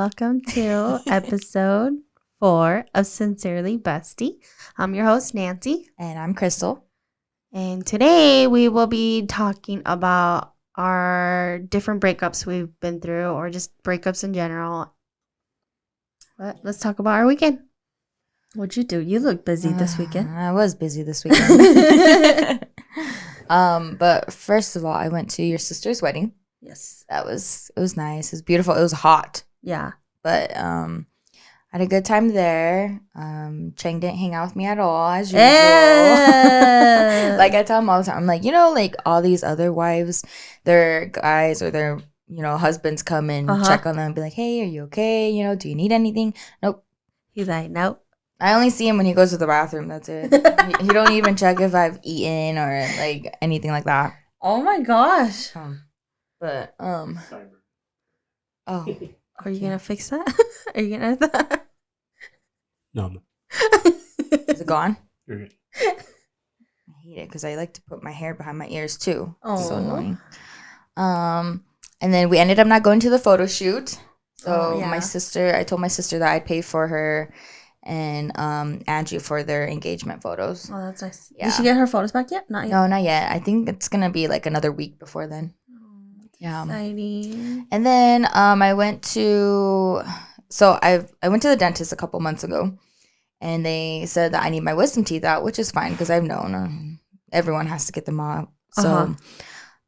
welcome to episode 4 of Sincerely Bestie. I'm your host, Nancy. And I'm Krystal. And today we will be talking about our different breakups we've been through, or just breakups in general. But let's talk about our weekend. What'd you do? You look busy this weekend. I was busy this weekend. But first of all, I went to your sister's wedding. Yes. It was nice. It was beautiful. It was hot. Yeah. But I had a good time there. Cheng didn't hang out with me at all, as usual. Like I tell him all the time. I'm like, like all these other wives, their guys or their, husbands come and check on them and be like, hey, are you okay? Do you need anything? Nope. He's like, nope. I only see him when he goes to the bathroom. That's it. he don't even check if I've eaten or like anything like that. Oh my gosh. But oh, are you gonna fix that? Are you gonna? No. Is it gone? You're good. I hate it because I like to put my hair behind my ears too. Oh, so annoying. And then we ended up not going to the photo shoot. So I told my sister that I'd pay for her and Angie for their engagement photos. Oh, that's nice. Yeah. Did she get her photos back yet? Not yet. No, not yet. I think it's gonna be like another week before then. Yeah. Exciting. And then I went to the dentist a couple months ago, and they said that I need my wisdom teeth out, which is fine because I've known everyone has to get them out. So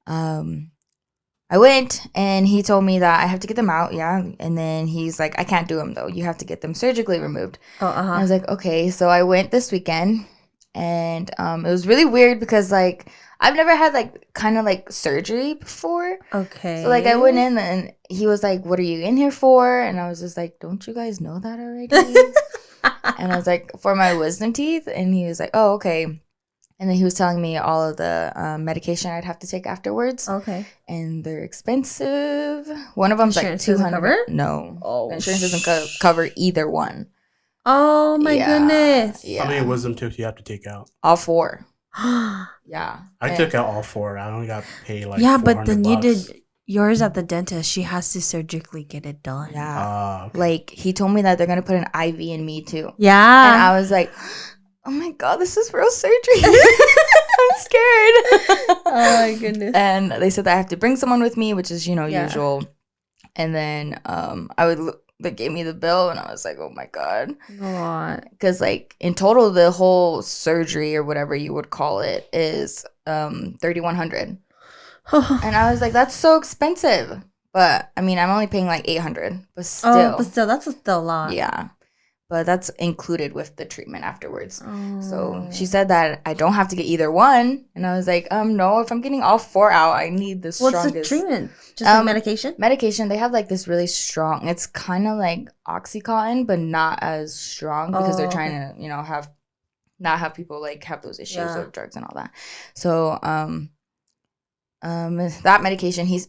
I went, and he told me that I have to get them out, and then he's like, I can't do them though. You have to get them surgically removed. I was like, okay. So I went this weekend, and it was really weird because like I've never had like kind of like surgery before. Okay. So like I went in and he was like, what are you in here for? And I was just like, don't you guys know that already? And I was like, for my wisdom teeth. And he was like, oh, okay. And then he was telling me all of the medication I'd have to take afterwards. Okay. And they're expensive. One of them's Insurance like $200. cover? No. Oh, insurance doesn't cover either one. Oh my goodness. Yeah. How many wisdom teeth do you have to take out? All 4. Yeah. I took out all 4. I only got paid like but then $400. you did yours at the dentist. She has to surgically get it done. Yeah. Okay. Like he told me that they're gonna put an IV in me too. Yeah. And I was like, oh my God, this is real surgery. I'm scared. Oh my goodness. And they said that I have to bring someone with me, which is, usual. And then they gave me the bill, and I was like, oh my God. What? Because like in total, the whole surgery or whatever you would call it is $3,100. And I was like, that's so expensive. But I mean, I'm only paying like $800, but still. Oh, but still, that's still a lot. Yeah. But that's included with the treatment afterwards. So she said that I don't have to get either one. And I was like, no, if I'm getting all 4 out, I need the strongest. What's the treatment? Just like medication? Medication. They have like this really strong, it's kind of like Oxycontin, but not as strong because they're trying to, not have people like have those issues of drugs and all that. So, that medication, I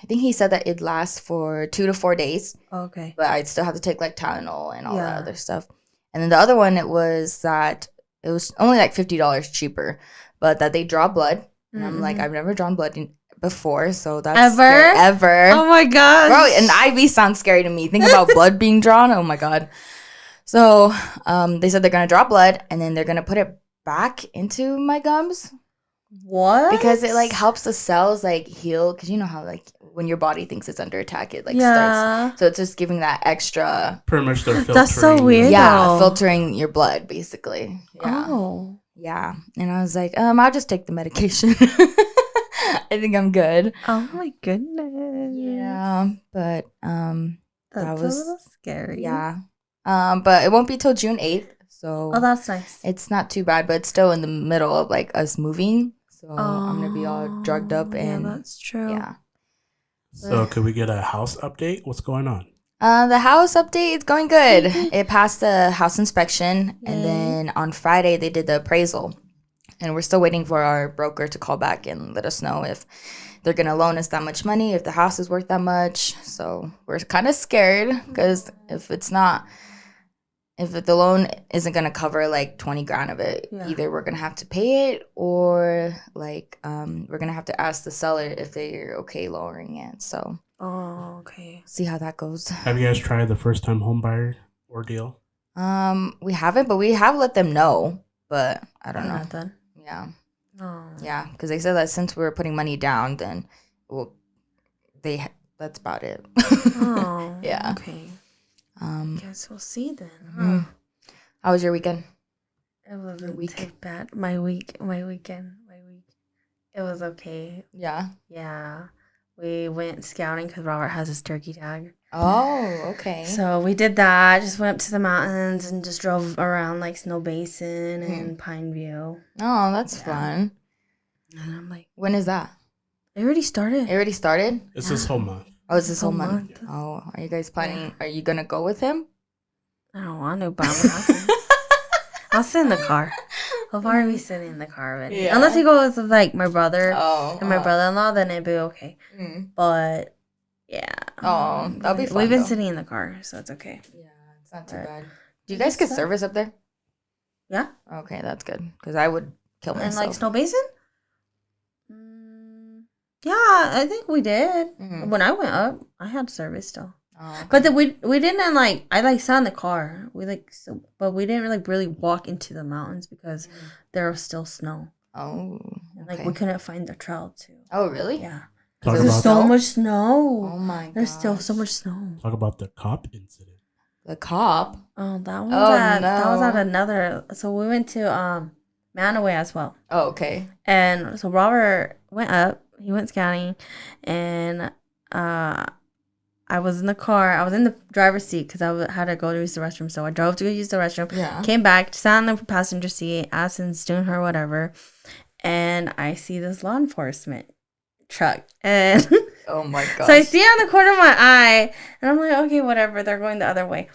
think he said that it lasts for 2 to 4 days. Okay. But I'd still have to take like Tylenol and all that other stuff. And then the other one, it was only like $50 cheaper, but that they draw blood. And I'm like, I've never drawn blood before, so that's ever. Oh my God. Bro, an IV sounds scary to me. Think about blood being drawn. Oh my God. So they said they're gonna draw blood and then they're gonna put it back into my gums. What? Because it like helps the cells like heal, because you know how like when your body thinks it's under attack, it like starts. So it's just giving that extra. Pretty much they're filtering. That's so weird. Yeah, filtering your blood basically. Yeah. Oh. Yeah, and I was like, I'll just take the medication. I think I'm good. Oh my goodness. Yeah, but That's was a little scary. Yeah, but it won't be till June 8th. So that's nice. It's not too bad, but it's still in the middle of like us moving. So I'm gonna be all drugged up and that's true. Yeah. So could we get a house update? What's going on? The house update is going good. It passed the house inspection, and then on Friday they did the appraisal, and we're still waiting for our broker to call back and let us know if they're gonna loan us that much money, if the house is worth that much. So we're kind of scared because if it's not, if the loan isn't gonna cover like 20 grand of it, either we're gonna have to pay it or like we're gonna have to ask the seller if they're okay lowering it. So okay. See how that goes. Have you guys tried the first time home buyer ordeal? We haven't, but we have let them know. But I don't know. Then. Yeah. Oh. Yeah, because they said that since we were putting money down, then that's about it. Oh. Yeah. Okay. Guess we'll see then. Mm-hmm. How was your weekend? It wasn't too bad. My week. It was okay. Yeah. Yeah. We went scouting because Robert has his turkey tag. Oh, okay. So we did that. Just went up to the mountains and just drove around like Snow Basin and Pine View. Oh, that's fun. And I'm like, when is that? It already started. It already started? It's this whole month. Oh, it's this whole month. Oh, are you guys planning? Are you going to go with him? I don't want to, but I'll sit in the car. I'll probably be sitting in the car with him. Unless he goes with like my brother and my brother-in-law, then it'd be okay. But yeah. Oh, that'll be fun. We've been sitting in the car, so it's okay. Yeah, it's not too bad. Do you guys get service up there? Yeah. Okay, that's good. Because I would kill myself. And like Snow Basin? Yeah, I think we did. When I went up, I had service still. Oh, okay. But we didn't like, I like sat in the car. But we didn't really walk into the mountains because there was still snow. Oh. And, like we couldn't find the trail too. Oh, really? Yeah. Talk There's so much snow. Oh my god. There's still so much snow. Talk about the cop incident. The cop? Oh, that was at another. So we went to Manaway as well. Oh, okay. And so Robert went up. He went scouting, and I was in the car. I was in the driver's seat because I had to go to use the restroom. So I drove to go use the restroom. Yeah. Came back, sat in the passenger seat, asked and doing her whatever, and I see this law enforcement truck, and oh my god! So I see it on the corner of my eye, and I'm like, okay, whatever. They're going the other way,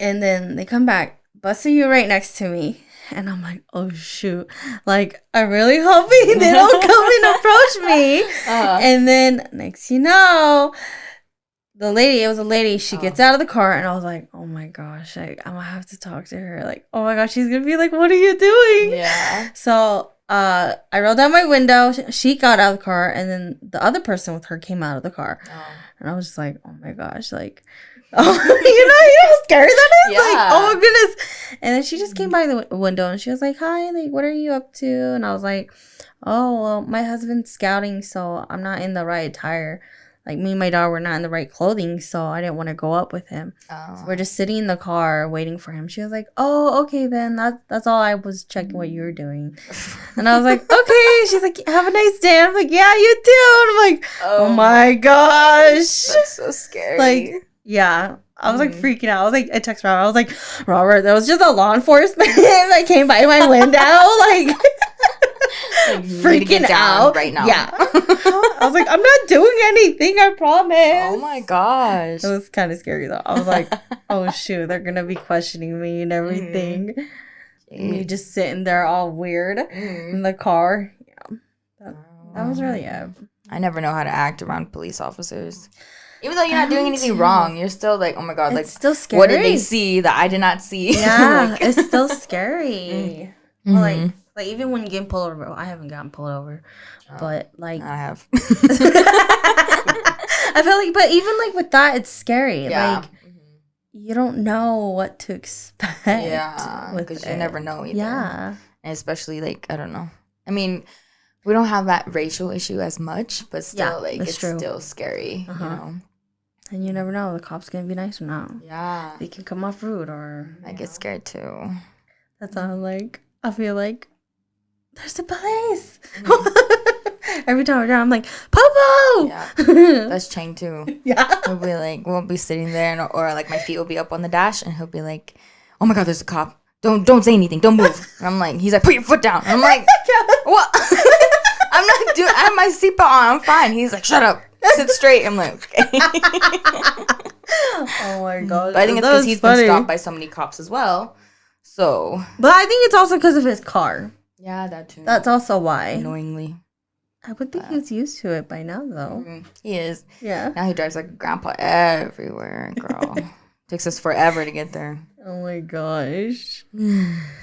and then they come back, busting you right next to me. And I'm like, oh, shoot. Like, I'm really hoping they don't come and approach me. And then, next you know, it was a lady. She gets out of the car. And I was like, oh, my gosh. Like, I'm going to have to talk to her. Like, oh, my gosh. She's going to be like, what are you doing? Yeah. So I rolled down my window. She got out of the car. And then the other person with her came out of the car. And I was just like, oh, my gosh. Like. Oh, you know how scary that is? Yeah. Like, oh my goodness. And then she just came by the window and she was like, hi, like, what are you up to? And I was like, oh, well, my husband's scouting, so I'm not in the right attire. Like, me and my daughter were not in the right clothing, so I didn't want to go up with him. So we're just sitting in the car waiting for him. She was like, oh, okay, then that's all. I was checking what you were doing. And I was like, okay. She's like, have a nice day. I'm like, yeah, you too. And I'm like, oh my gosh. That's so scary. Like, yeah, I was like freaking out. I was like, I texted Robert. I was like, Robert, there was just a law enforcement that came by my window, like freaking out right now. Yeah, I was like, I'm not doing anything. I promise. Oh my gosh, it was kind of scary though. I was like, oh shoot, they're gonna be questioning me and everything. Me just sitting there all weird in the car. Yeah, that was really it. I never know how to act around police officers. Even though you're not doing anything wrong, you're still like, oh my god, like, still scary. What did they see that I did not see? Yeah, like, it's still scary. Well, like even when you get pulled over, I haven't gotten pulled over, but like I have. I feel like, but even like with that, it's scary. Yeah. Like you don't know what to expect. Yeah, because you never know either. Yeah, and especially like I don't know. I mean. We don't have that racial issue as much, but still, like, it's still scary, you know? And you never know. The cop's going to be nice or not. Yeah. They can come off rude or... I get scared, too. That's all, like, I feel like, there's the police! Every time we're down, I'm like, Popo! Yeah. That's Chang, too. Yeah. He'll be like, we'll be sitting there, or like, my feet will be up on the dash, and he'll be like, oh my god, there's a cop. Don't say anything. Don't move. And I'm like, he's like, put your foot down. And I'm like, what? I'm not doing. I have my seatbelt on. I'm fine. He's like, shut up. Sit straight. I'm like, okay. Oh my god. But I think it's because he's been stopped by so many cops as well. So. But I think it's also because of his car. Yeah, that too. That's also why. Annoyingly. I would think he's used to it by now, though. He is. Yeah. Now he drives like a grandpa everywhere, girl. Takes us forever to get there. Oh my gosh.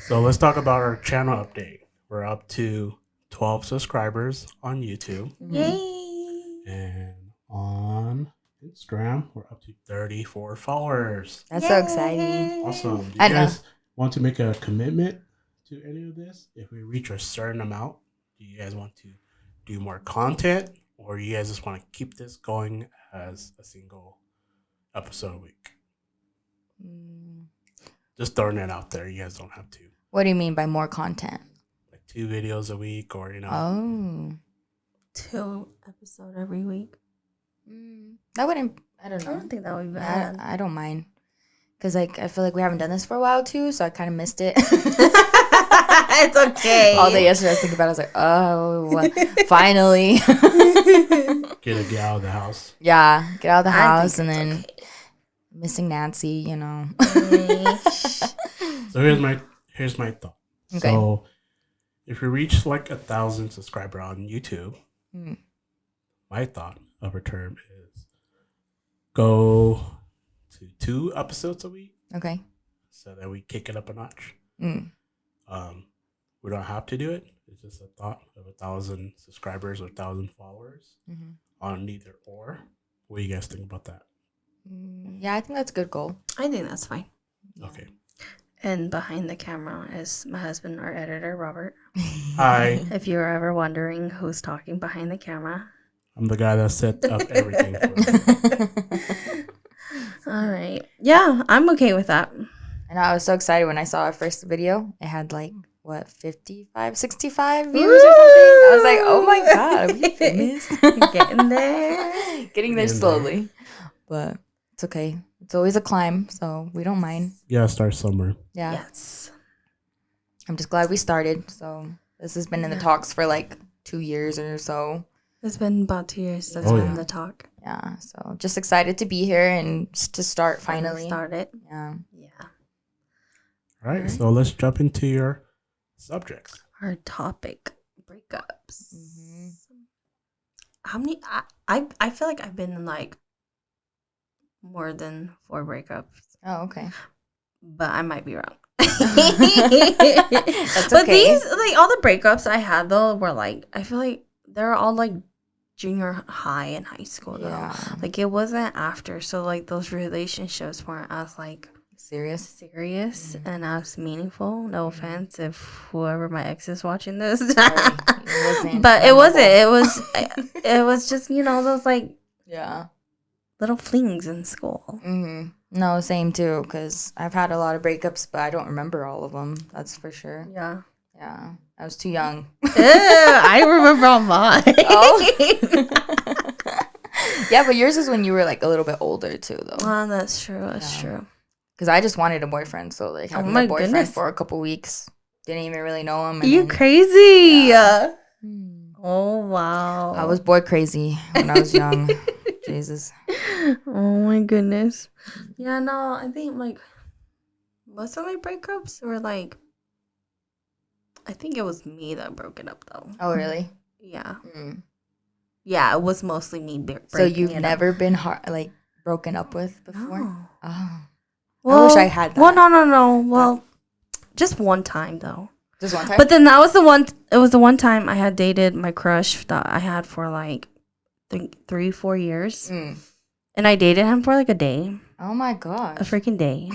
So let's talk about our channel update. We're up to 12 subscribers on YouTube. Yay. And on Instagram, we're up to 34 followers. That's so exciting. Awesome. Do I you know. guys want to make a commitment to any of this? If we reach a certain amount, do you guys want to do more content? Or you guys just want to keep this going as a single episode a week? Just throwing it out there. You guys don't have to. What do you mean by more content? Like 2 videos a week or, Oh. 2 episodes every week. That wouldn't, I don't I know. don't think that would be bad. I don't mind. Because, like, I feel like we haven't done this for a while, too, so I kind of missed it. It's okay. All day yesterday, I was thinking about it. I was like, oh, finally. get out of the house. Yeah, get out of the I house think and it's then okay. missing Nancy, you know. So here's my thought. Okay. So if we reach like 1,000 subscribers on YouTube, my thought of a term is go to 2 episodes a week Okay. so that we kick it up a notch. Mm. We don't have to do it. It's just a thought of 1,000 subscribers or 1,000 followers on either or. What do you guys think about that? Yeah, I think that's a good goal. I think that's fine. Okay. And behind the camera is my husband, our editor, Robert. Hi. If you're ever wondering who's talking behind the camera. I'm the guy that set up everything for you. All right. Yeah, I'm okay with that. And I was so excited when I saw our first video. It had like, what, 55, 65 views or something? I was like, oh my God, are we famous? Getting there. Getting there slowly. But it's okay. It's always a climb, so we don't mind. You gotta start somewhere. Yeah. Yes. I'm just glad we started. So this has been in the talks for like 2 years or so. It's been about 2 years since Oh, we're yeah. in the talk. Yeah. So just excited to be here and just to start finally. Started. Yeah. Yeah. All right. So let's jump into your subjects. Our topic, breakups. How many? I feel like I've been in like more than 4 breakups, Oh, okay. but I might be wrong. That's But okay. these, like, all the breakups I had though were like, I feel like they're all like junior high and high school though. Yeah. Like it wasn't after, so like those relationships weren't as like Serious. serious and as meaningful. No offense if whoever my ex is watching this. wasn't But it wasn't. memorable. It was just, you know, those like Yeah. little flings in school. No, same too, because I've had a lot of breakups, but I don't remember all of them. That's for sure. Yeah. Yeah. I was too young. I remember all mine. Oh. Yeah, but yours is when you were like a little bit older too, though. Well, that's true. That's Yeah. true. Because I just wanted a boyfriend, so like having my a boyfriend goodness. for a couple weeks, didn't even really know him. And You then- crazy. Yeah. Oh, wow. I was boy crazy when I was young. Jesus. Oh, my goodness. Yeah, no, I think like most of my breakups were like, I think it was me that broke it up though. Oh, really? Yeah. Mm. Yeah, it was mostly me breaking So you've it up. never been like broken up with before? No. Oh. Well, I wish I had that. Well, no. Well, just one time though. Just one time? But then that was the one. It was the one time I had dated my crush that I had for like, I think 3-4 years, and I dated him for like a day, Oh my gosh. a freaking day,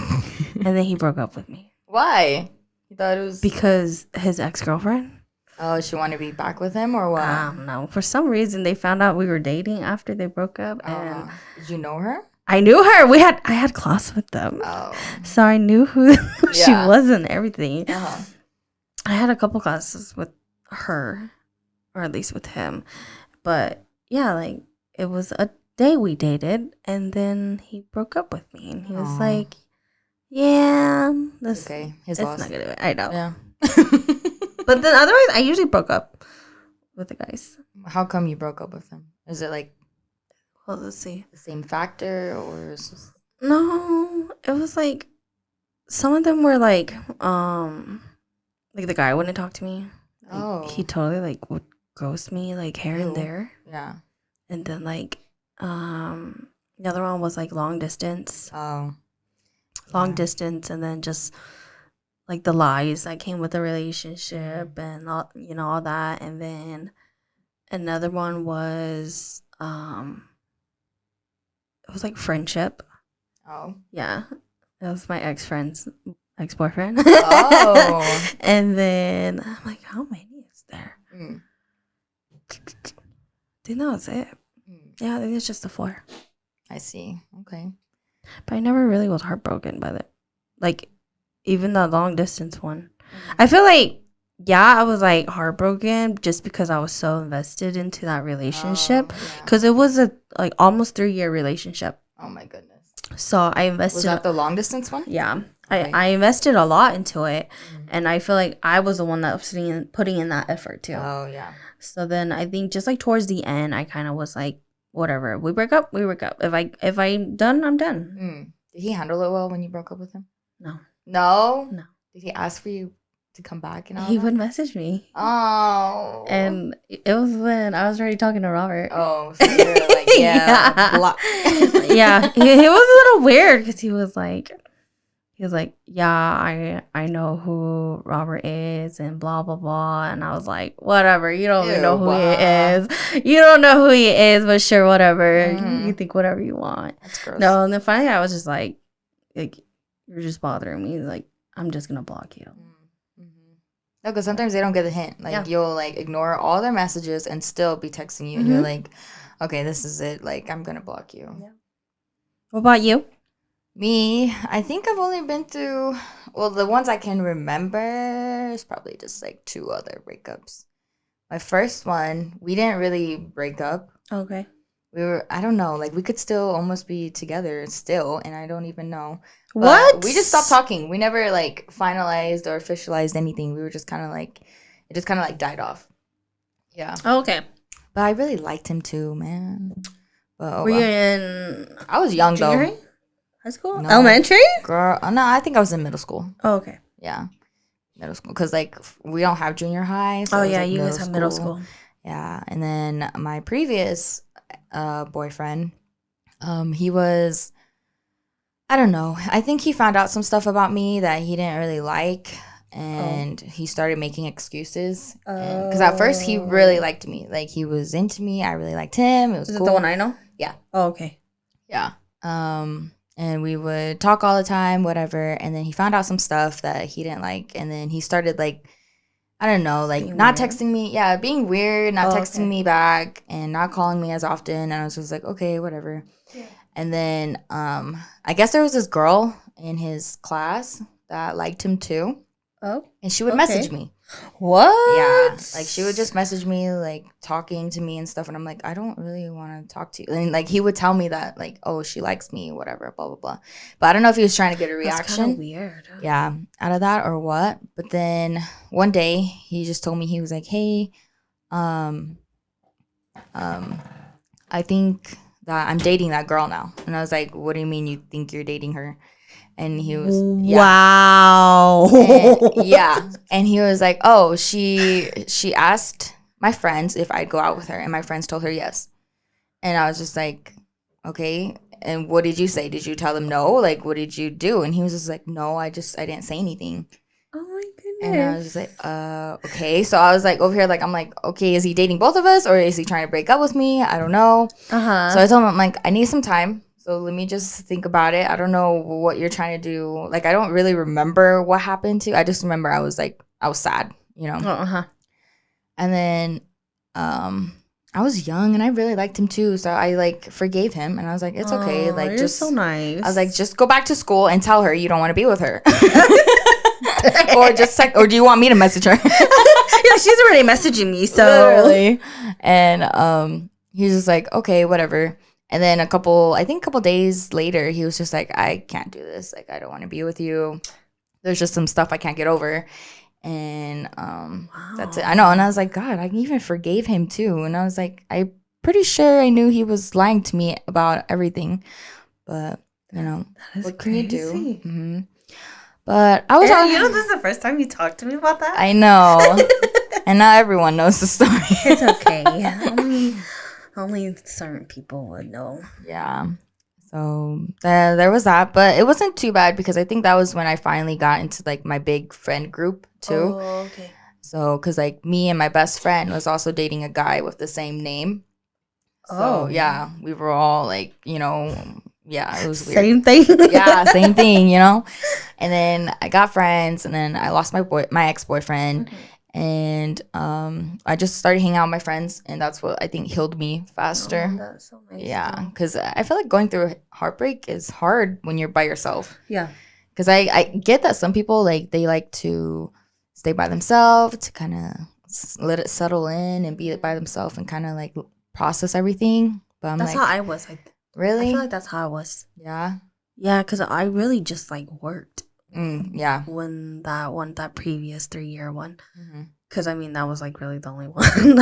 and then he broke up with me Why? You thought it was because his ex-girlfriend. Oh, she wanted to be back with him or what? I don't know. For some reason, they found out we were dating after they broke up, and Did you know her? I knew her. I had class with them, Oh. so I knew who she Yeah. was and everything. Uh-huh. I had a couple classes with her, or at least with him, but yeah, like it was a day we dated, and then he broke up with me, and he was Aw. like, "Yeah, this Okay. His it's loss. not gonna." I know, Yeah. but then otherwise, I usually broke up with the guys. How come you broke up with him? Is it like Well, let's see. the same factor or is just No, it was like some of them were like the guy wouldn't talk to me. Like, Oh. he totally like would ghost me like here Ew. and there. Yeah. And then like the other one was like long distance. Oh. long distance, and then just like the lies that came with the relationship and all, all that. And then another one was it was like friendship. Oh. Yeah. That was my ex-boyfriend. Oh. And then I'm like, how many is there? Mm. I think that was it. Yeah, I think it's just the 4. I see. Okay. But I never really was heartbroken by that. Like, even the long distance one. I feel like, yeah, I was like heartbroken just because I was so invested into that relationship. Because it was a like almost 3-year relationship. Oh my goodness. So I invested. Was that the long distance one? Yeah. Okay. I invested a lot into it. And I feel like I was the one that was putting in that effort too. Oh, yeah. So then I think just like towards the end, I kind of was like, whatever. We break up. If I'm done, I'm done. Did he handle it well when you broke up with him? No. No? Did he ask for you to come back and all He that? would message me. Oh. And it was when I was already talking to Robert. Oh, so you're like, yeah. Yeah. He was a little weird because he was like, yeah, I know who Robert is and blah, blah, blah. And I was like, whatever. You don't even know who he is. You don't know who he is, but sure, whatever. You think whatever you want. That's gross. No, and then finally I was just like, you're just bothering me. Like, I'm just going to block you. No, because sometimes they don't get the hint. Like, you'll, like, ignore all their messages and still be texting you. And you're like, okay, this is it. Like, I'm going to block you. Yeah. What about you? Me, I think I've only been through, well, the ones I can remember is probably just, like, 2 other breakups. My first one, we didn't really break up. Okay. We were, I don't know, like, we could still almost be together still, and I don't even know. But what? We just stopped talking. We never, like, finalized or officialized anything. We were just kind of, like, it just kind of, like, died off. Yeah. Okay. But I really liked him, too, man. But, were you in... I was young, junior though. High school? No. Elementary? Girl, no, I think I was in middle school. Oh, okay. Yeah. Middle school. Because, like, we don't have junior high. So yeah, like you guys have middle school. Yeah. And then my previous boyfriend, he was, I don't know. I think he found out some stuff about me that he didn't really like. And he started making excuses. Because at first, he really liked me. Like, he was into me. I really liked him. It was cool. Is it the one I know? Yeah. Oh, okay. Yeah. And we would talk all the time, whatever. And then he found out some stuff that he didn't like. And then he started, like, I don't know, like, being not weird. Texting me. Yeah, being weird, not texting me back, and not calling me as often. And I was just like, okay, whatever. Yeah. And then I guess there was this girl in his class that liked him, too. Oh. And she would message me. What? Yeah. Like, she would just message me, like, talking to me and stuff. And I'm like, I don't really want to talk to you. And, like, he would tell me that, like, oh, she likes me, whatever, blah, blah, blah. But I don't know if he was trying to get a reaction. That's kind of weird. Yeah. Out of that or what. But then one day, he just told me, he was like, hey, I think that I'm dating that girl now. And I was like, what do you mean you think you're dating her? And he was, wow. And he was like, oh, she asked my friends if I'd go out with her, and my friends told her yes. And I was just like, okay. And what did you say? Did you tell them no? Like, what did you do? And he was just like, no, I didn't say anything. Oh my goodness. And I was just like, okay. So I was like, over here, like, I'm like, okay, is he dating both of us, or is he trying to break up with me? I don't know. So I told him, I'm like, I need some time. So let me just think about it. I don't know what you're trying to do. Like, I don't really remember what happened to. I just remember I was sad, you know. And then I was young and I really liked him too. So I like forgave him and I was like, it's okay. Like, you're just so nice. I was like, just go back to school and tell her you don't want to be with her. Or do you want me to message her? Yeah, she's already messaging me. So literally. And he was just like, okay, whatever. And then a couple days later, he was just like, I can't do this. Like, I don't want to be with you. There's just some stuff I can't get over. And that's it. I know. And I was like, God, I even forgave him too. And I was like, I'm pretty sure I knew he was lying to me about everything. But, you know, what can you do? Mm-hmm. But I was you know, this is the first time you talked to me about that? I know. And not everyone knows the story. It's okay. Only certain people would know. Yeah. So there was that, but it wasn't too bad because I think that was when I finally got into like my big friend group too. Oh, okay. So, because like me and my best friend was also dating a guy with the same name. So, yeah, we were all like, you know, yeah, it was weird. Same thing. Yeah, same thing, you know? And then I got friends, and then I lost my ex-boyfriend. And I just started hanging out with my friends, and that's what I think healed me faster. Oh, that's so nice. Yeah, because I feel like going through heartbreak is hard when you're by yourself. Yeah. Because I get that some people, like, they like to stay by themselves to kind of let it settle in and be by themselves and kind of, like, process everything. But I'm That's like, how I was. really? I feel like that's how I was. Yeah? Yeah, because I really just, like, worked. Yeah. When that previous 3-year one. Mm-hmm. Because, I mean, that was, like, really the only one.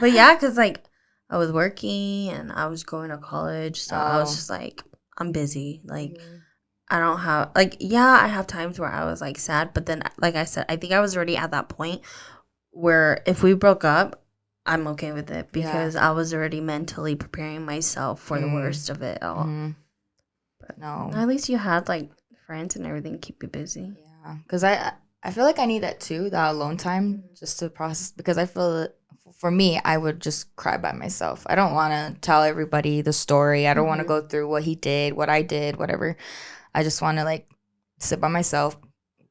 But, yeah, because, like, I was working and I was going to college. So I was just, like, I'm busy. Like, I don't have, like, yeah, I have times where I was, like, sad. But then, like I said, I think I was already at that point where if we broke up, I'm okay with it. Because I was already mentally preparing myself for the worst of it all. But no. at least you had, like, friends and everything keep you busy. Yeah, because I feel like I need that too, that alone time, just to process. Because I feel that for me, I would just cry by myself. I don't want to tell everybody the story. I don't want to go through what he did, what I did, whatever. I just want to like sit by myself,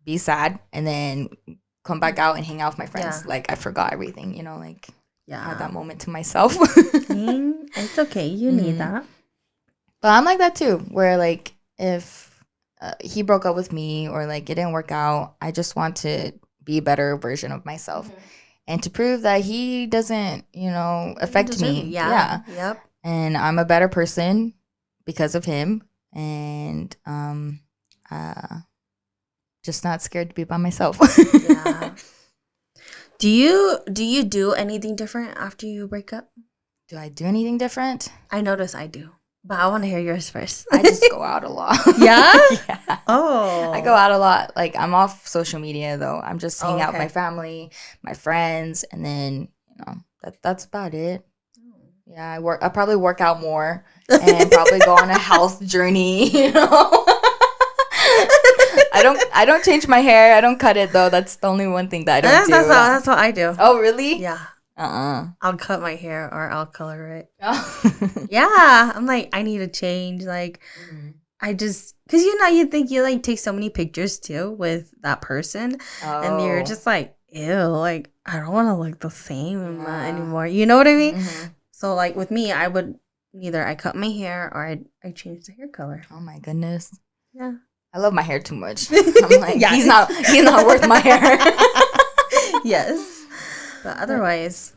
be sad, and then come back out and hang out with my friends. Yeah. Like I forgot everything, you know, like had that Yeah. moment to myself. It's okay. You need that. But I'm like that too, where like if he broke up with me or like it didn't work out, I just want to be a better version of myself and to prove that he doesn't, you know, affect me. Yeah. Yep. And I'm a better person because of him. And just not scared to be by myself. Yeah. Do you do anything different after you break up? Do I do anything different? I notice I do. But I want to hear yours first. I just go out a lot. Yeah? Yeah. Oh. I go out a lot. Like I'm off social media though. I'm just hanging out with okay. my family, my friends, and then, you know, that's about it. Yeah, I probably work out more and probably go on a health journey, you know. I don't change my hair. I don't cut it though. That's the only one thing that I don't do. That's what I do. Oh, really? Yeah. I'll I'll cut my hair or I'll color it. Oh. Yeah. I'm like, I need to change. Like, I just, because you think you like take so many pictures too with that person. And you're just like, ew, like, I don't want to look the same anymore. You know what I mean? So, like, with me, I would either I cut my hair or I change the hair color. Oh my goodness. Yeah. I love my hair too much. I'm like, he's not worth my hair. Yes. But otherwise,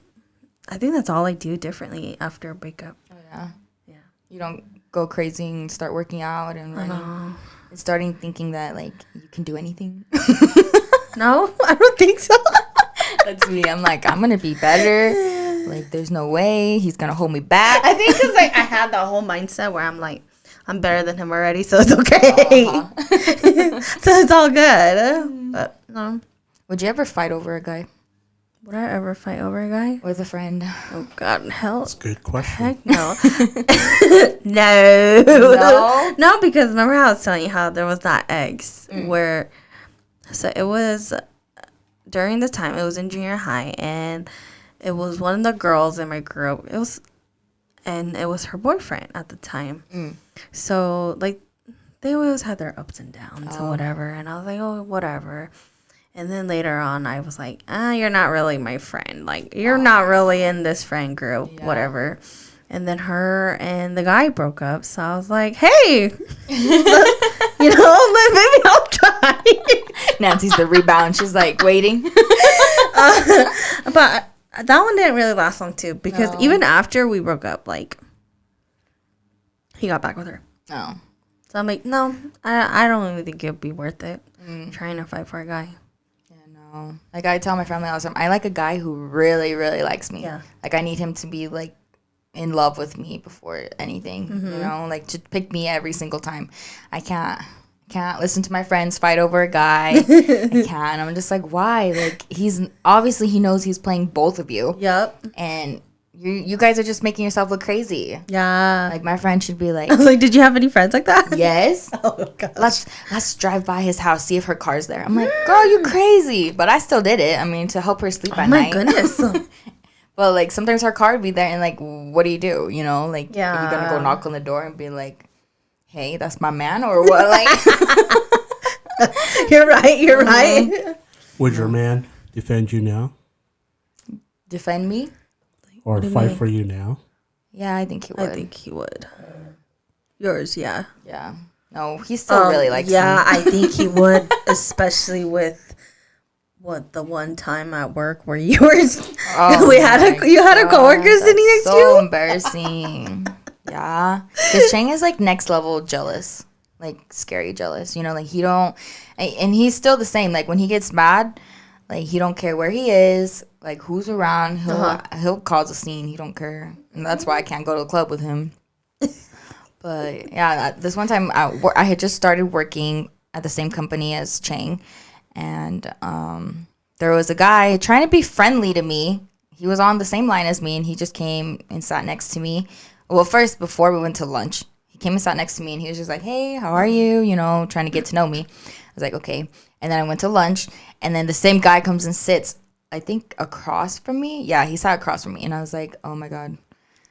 I think that's all I do differently after a breakup. Oh, yeah. Yeah. You don't go crazy and start working out and running and starting thinking that, like, you can do anything. No, I don't think so. That's me. I'm like, I'm going to be better. Like, there's no way he's going to hold me back. I think because like, I had that whole mindset where I'm like, I'm better than him already, so it's okay. So it's all good. But no. Would you ever fight over a guy? Would I ever fight over a guy? With a friend? Oh, God, hell. That's a good question. Heck no. No. No, because remember how I was telling you how there was that ex where, so it was during the time, it was in junior high, and it was one of the girls in my group. It was her boyfriend at the time. So, like, they always had their ups and downs and whatever. And I was like, oh, whatever. And then later on, I was like, you're not really my friend. Like, you're not really in this friend group, whatever. And then her and the guy broke up. So I was like, hey, maybe I'll try. Nancy's the rebound. She's like waiting. But that one didn't really last long, too. Because even after we broke up, like, he got back with her. Oh. So I'm like, no, I don't even think it'd be worth it trying to fight for a guy. Like I tell my family all the time, I like a guy who really, really likes me. Yeah. Like I need him to be like in love with me before anything. You know, like to pick me every single time. I can't listen to my friends fight over a guy. I can't. I'm just like, why? Like he knows he's playing both of you. Yep. And You guys are just making yourself look crazy. Yeah. Like my friend should be like, I was like, did you have any friends like that? yes. Oh gosh. Let's drive by his house, see if her car's there. I'm like, girl, you crazy. But I still did it. I mean, to help her sleep at my night. goodness. But like sometimes her car would be there, and like, what do? You know, like, Yeah. are you gonna go knock on the door and be like, hey, that's my man, or what? Like, You're right. Would your man defend you now? defend me? Or What do you fight mean? for you now? Yeah, I think he would. I think he would. Yours, yeah. Yeah. No, he still really likes me. Yeah, I think he would, especially with the one time at work where you were Oh you had a coworker sitting next to you. So embarrassing. Yeah, because Chang is like next level jealous, like scary jealous. You know, like he don't, and he's still the same. Like when he gets mad, like he don't care where he is, like who's around. He'll cause a scene. He don't care, and that's why I can't go to the club with him. But yeah, this one time I had just started working at the same company as Chang, and there was a guy trying to be friendly to me. He was on the same line as me, and he just came and sat next to me. Well, first, before we went to lunch, he came and sat next to me, and he was just like, hey, how are you? You know, trying to get to know me. I was like, okay. And then I went to lunch, and then the same guy comes and sits, I think, across from me. Yeah, he sat across from me, and I was like, oh, my God.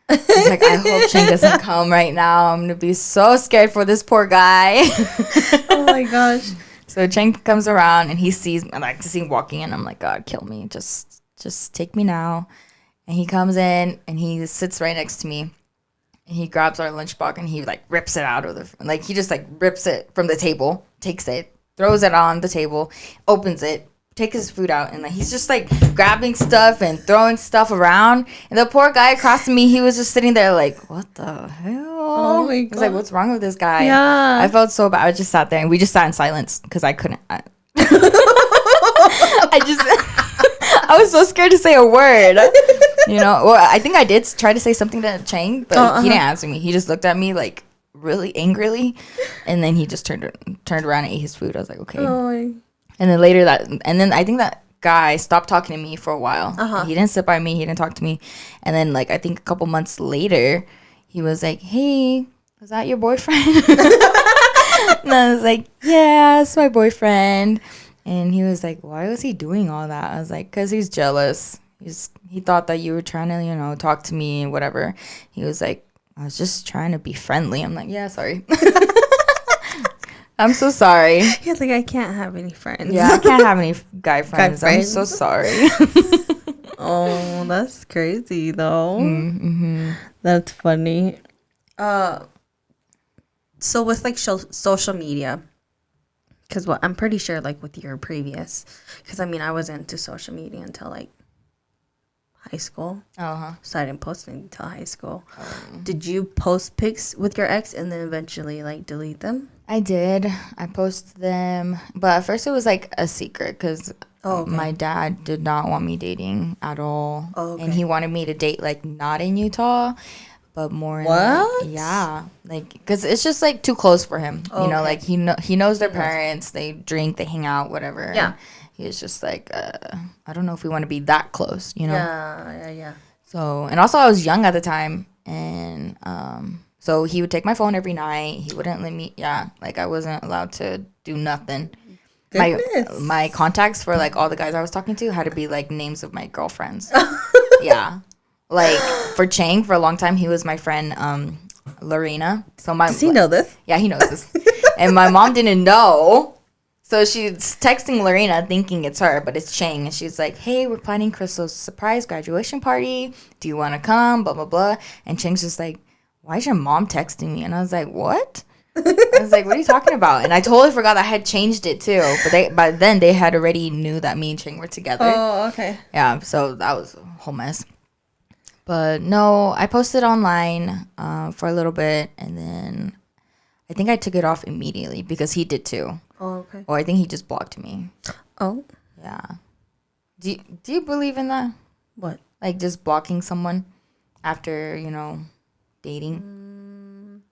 I was like, I hope Chang doesn't come right now. I'm going to be so scared for this poor guy. Oh, my gosh. So Chang comes around, and he sees me. I like to see him walking in. I'm like, God, kill me. Just take me now. And he comes in, and he sits right next to me. And he grabs our lunchbox, and he, like, rips it out of the... Like, he just, like, rips it from the table, takes it, throws it on the table, opens it, takes his food out, and like he's just like grabbing stuff and throwing stuff around. And the poor guy across from me, he was just sitting there like, what the hell? Oh my I was like, God. what's wrong with this guy? Yeah. I felt so bad. I just sat there, and we just sat in silence because I couldn't. I was so scared to say a word. You know, well, I think I did try to say something to Chang, but he didn't answer me. He just looked at me like really angrily, and then he just turned around and ate his food. I was like, okay. Oh, And then I think that guy stopped talking to me for a while. He didn't sit by me. He didn't talk to me. And then, like, I think a couple months later, he was like, hey, is that your boyfriend? And I was like, yeah, it's my boyfriend. And he was like, why was he doing all that? I was like, because he's jealous. He thought that you were trying to, you know, talk to me and whatever. He was like, I was just trying to be friendly. I'm like, yeah, sorry. I'm so sorry. He's like, I can't have any friends. Yeah, I can't have any guy friends. I'm so sorry. Oh, that's crazy though. Mm-hmm. That's funny. So with like social media, because I'm pretty sure like with your previous, because I mean I wasn't into social media until like high school. So I didn't post anything until high school. Did you post pics with your ex and then eventually like delete them? I did. I posted them, but at first it was like a secret because my dad did not want me dating at all, and he wanted me to date like not in Utah, but more. What? Yeah, like because it's just like too close for him. You know, like he knows their parents. They drink, they hang out, whatever. Yeah. He was just like, I don't know if we want to be that close. You know. Yeah. So, and also I was young at the time, and so he would take my phone every night. He wouldn't let me, like I wasn't allowed to do nothing. My contacts for like all the guys I was talking to had to be like names of my girlfriends. Yeah. Like for Chang, for a long time, he was my friend, Lorena. So Does he know this? Yeah, he knows this. And my mom didn't know. So she's texting Lorena thinking it's her, but it's Chang. And she's like, hey, we're planning Krystal's surprise graduation party. Do you want to come? Blah, blah, blah. And Chang's just like, why is your mom texting me? And I was like, what? I was like, what are you talking about? And I totally forgot I had changed it too. But by then they had already knew that me and Chang were together. Oh, okay. Yeah, so that was a whole mess. But no, I posted online for a little bit, and then I think I took it off immediately because he did too. Oh, okay. Or I think he just blocked me. Oh. Yeah. Do you believe in that? What? Like just blocking someone after, you know, dating?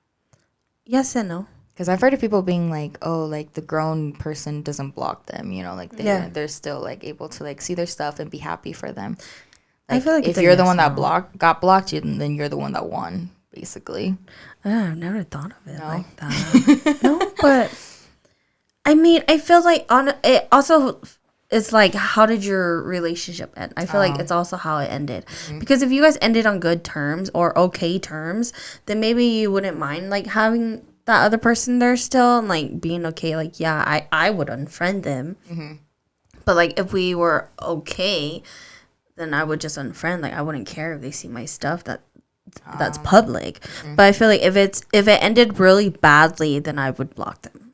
Yes and no. Because I've heard of people being like, oh, like the grown person doesn't block them, you know, like they're still like able to like see their stuff and be happy for them. I feel like if it's a you're the yes, one that no. got blocked, then you're the one that won, basically. I've never thought of it No. like that. No, but I mean, I feel like on it also it's like how did your relationship end? I feel like it's also how it ended. Because if you guys ended on good terms or okay terms, then maybe you wouldn't mind like having that other person there still and like being okay. Like yeah, I would unfriend them. But like if we were okay, then I would just unfriend. Like I wouldn't care if they see my stuff that's public. But I feel like if it ended really badly, then I would block them.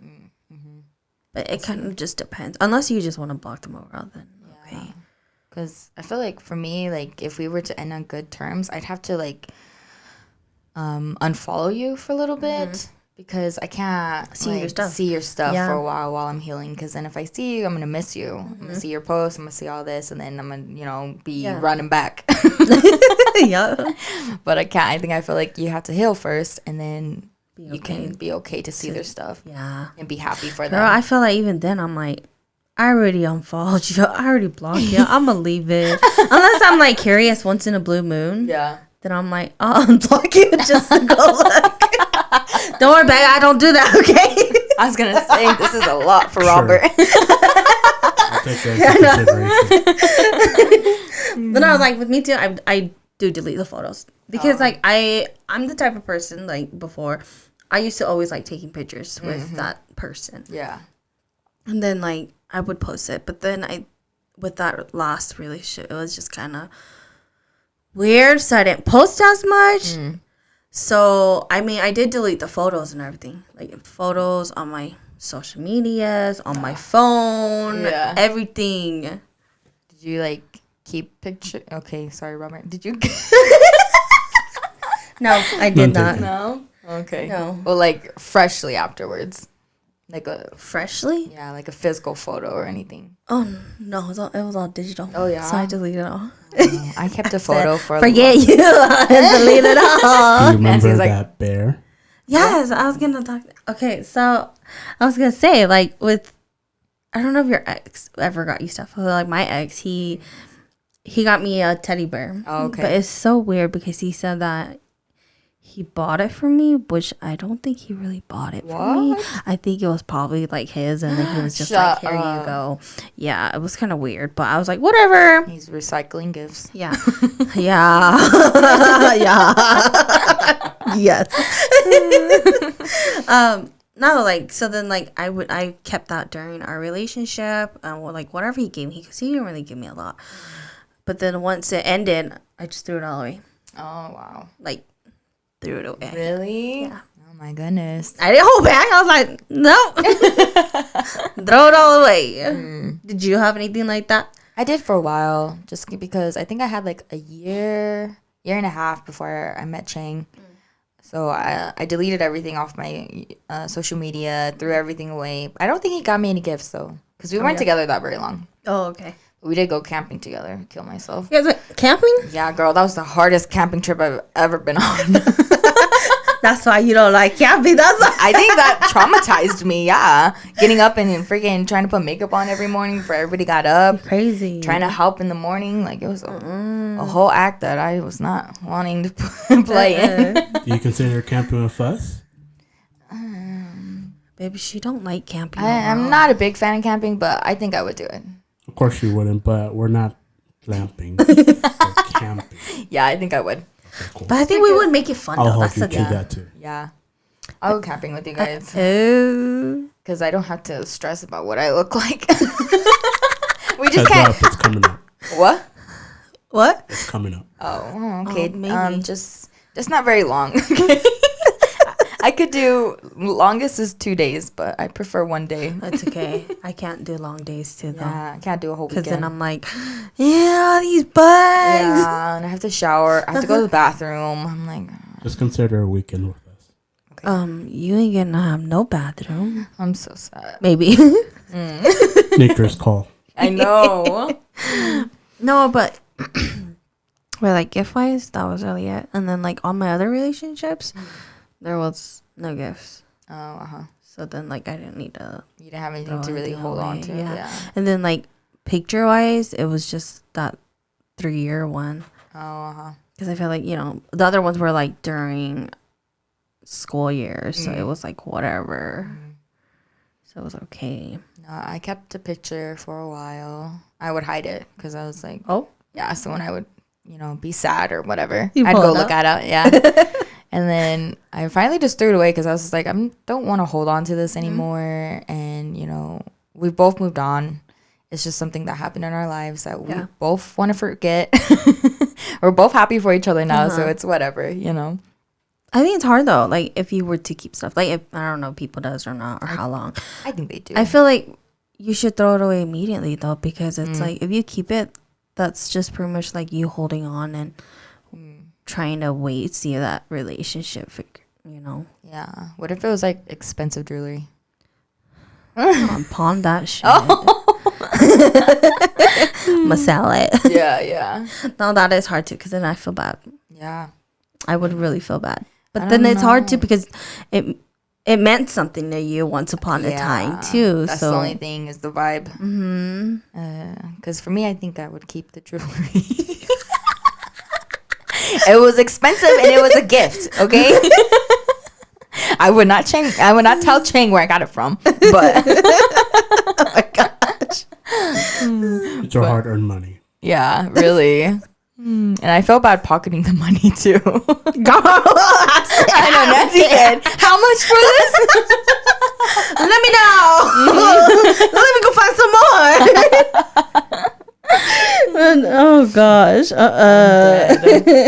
But it kind of just depends. Unless you just want to block them overall, then okay. Because I feel like for me, like if we were to end on good terms, I'd have to like unfollow you for a little bit because I can't See your stuff. for a while I'm healing. Because then if I see you, I'm gonna miss you. I'm gonna see your posts. I'm gonna see all this, and then I'm gonna be running back. Yeah. But I can't. I feel like you have to heal first, and then you okay. can be okay to see their stuff. Yeah. And be happy for them. Girl, I feel like even then I'm like, I already unfollowed you. I already blocked you. I'm gonna leave it. Unless I'm like curious once in a blue moon. Yeah. Then I'm like, I'll unblock you just to go look. Don't worry, babe. I don't do that, okay? I was gonna say this is a lot for Robert. I'll take that into consideration. But no, like with me too, I do delete the photos. Because like I'm the type of person like before I used to always like taking pictures with that person. Yeah. And then like I would post it. But then with that last relationship, it was just kind of weird. So I didn't post as much. So I mean I did delete the photos and everything. Like photos on my social medias, on my phone, everything. Did you like keep picture? Okay, sorry, Robert. Did you? No, I did not. No. Okay. No. Well, like freshly afterwards, like a Freshly? like a physical photo or anything. Oh no, it was all digital. Oh, yeah? So I deleted it all. I kept a photo for. Forget you. I deleted it all. Do you remember Nancy's like- that bear? Yes, I was gonna talk. Okay, so I was gonna say like with, I don't know if your ex ever got you stuff. But like my ex, he got me a teddy bear. Oh, okay. But it's so weird because he said that he bought it for me, which I don't think he really bought it for me. What? I think it was probably like his, and then he was just Shut like, "Here up. you go." Yeah, it was kind of weird, but I was like, "Whatever." He's recycling gifts. Yeah, yeah, yeah. Yes. No, like so. Then like I kept that during our relationship, and like whatever he gave me, because he didn't really give me a lot. But then once it ended, I just threw it all away. Oh wow. Like threw it away. Really? Yeah. Oh my goodness. I didn't hold back. I was like, no, throw it all away. Did you have anything like that? I did for a while, just because I think I had like a year and a half before I met Chang. So I deleted everything off my social media, threw everything away. I don't think he got me any gifts though, because we weren't together that very long. Oh, okay. But we did go camping together. Kill myself. You guys went camping? Yeah, girl, that was the hardest camping trip I've ever been on. That's why you don't like camping. That's why. I think that traumatized me. Yeah, getting up and freaking trying to put makeup on every morning before everybody got up. Crazy. Trying to help in the morning, like it was a whole act that I was not wanting to play in. Do you consider camping with us? Baby, she don't like camping. I'm not a big fan of camping, but I think I would do it. Of course you wouldn't, but we're not glamping. We're camping. Yeah, I think I would. Okay, cool. But I think we would make it fun. I'll though. hold That's you the to thing. that too. Yeah, I'll go camping with you guys Oh. because I don't have to stress about what I look like. We just Heads can't. up, it's coming up. What? What? It's coming up. Oh, okay. Maybe. Just not very long. I could do longest is 2 days, but I prefer 1 day. That's okay. I can't do long days too, though. Yeah, I can't do a whole Because weekend. then I'm like, yeah, these bugs. Yeah, and I have to shower. I have to go to the bathroom. I'm like, Just consider a weekend with us. You ain't gonna have no bathroom. I'm so sad. Maybe. Sneakers call. I know. No, but we're like gift wise, that was really it. And then like on my other relationships, there was no gifts. Oh, So then like I didn't need to. You didn't have anything throw to really anything hold on away. to. Yeah. Yeah. And then like picture wise, it was just that 3-year one. Oh, Because I feel like, the other ones were like during school years. So it was like whatever. So it was okay. no, I kept a picture for a while. I would hide it because I was like, Oh. yeah. So when I would, be sad or whatever, You I'd pull go it look up? at it. Yeah. And then I finally just threw it away because I was just like, I don't want to hold on to this anymore. And, we both moved on. It's just something that happened in our lives that we both want to forget. We're both happy for each other now. So it's whatever, I think it's hard though. Like if you were to keep stuff, like if, I don't know if people does or not or how long. I think they do. I feel like you should throw it away immediately though, because it's like if you keep it, that's just pretty much like you holding on and trying to see that relationship, Yeah. What if it was like expensive jewelry? Pawn that shit. I'ma sell it. Yeah. No, that is hard too, because then I feel bad. Yeah. I would really feel bad. But I then don't it's hard too know. because it meant something to you once upon a time too. That's so the only thing is the vibe. Because for me, I think I would keep the jewelry. It was expensive and it was a gift. Okay. I would not tell Chang where I got it from, but oh my gosh. It's your hard-earned money. yeah, really. And I felt bad pocketing the money too. I know. Nancy said, "How much for this?" Let me know. Let me go find some more. Oh gosh.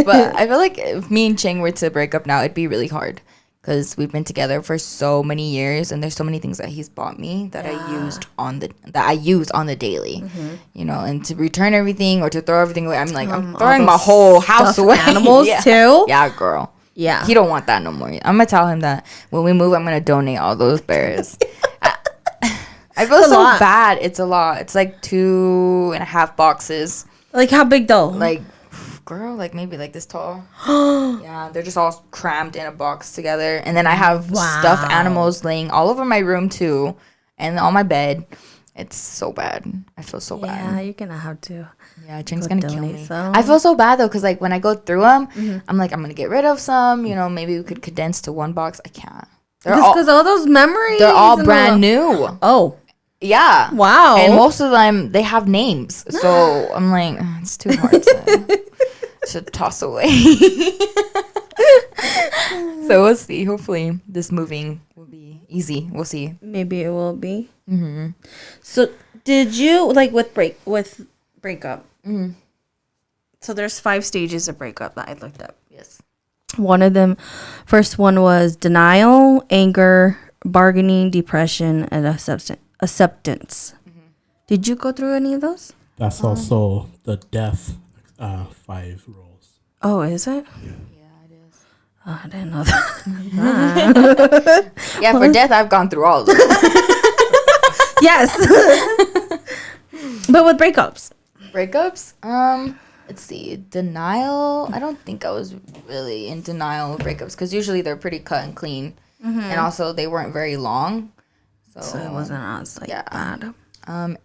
But I feel like if me and Chang were to break up now, it'd be really hard because we've been together for so many years, and there's so many things that he's bought me that I use on the daily, and to return everything or to throw everything away, I'm like, I'm throwing my whole house away. Animals too. Yeah, girl. Yeah. He don't want that no more. I'm gonna tell him that when we move, I'm gonna donate all those bears. I feel so bad. It's a lot. It's like 2.5 boxes. Like how big though? Like, girl, like maybe like this tall. Yeah, they're just all crammed in a box together. And then I have stuffed animals laying all over my room too, and on my bed. It's so bad. I feel so bad. Yeah, you're gonna have to. Yeah, Ching's gonna kill me. Some. I feel so bad though, because like when I go through them, I'm like, I'm gonna get rid of some. Maybe we could condense to one box. I can't. Because all those memories. They're all brand new. Oh. Yeah. Wow. And most of them, they have names. So I'm like, it's too hard to toss away. So we'll see. Hopefully this moving will be easy. We'll see. Maybe it will be. So did you, like with breakup? So there's 5 stages of breakup that I looked up. Yes. One of them, first one was denial, anger, bargaining, depression, and acceptance. Did you go through any of those? That's also the death 5 roles. Oh, is it? Yeah, it is. Oh, I didn't know that. Yeah, for death, I've gone through all of them. Yes. But with breakups. Breakups? Let's see. Denial. I don't think I was really in denial of breakups because usually they're pretty cut and clean. And also they weren't very long. So it wasn't as bad.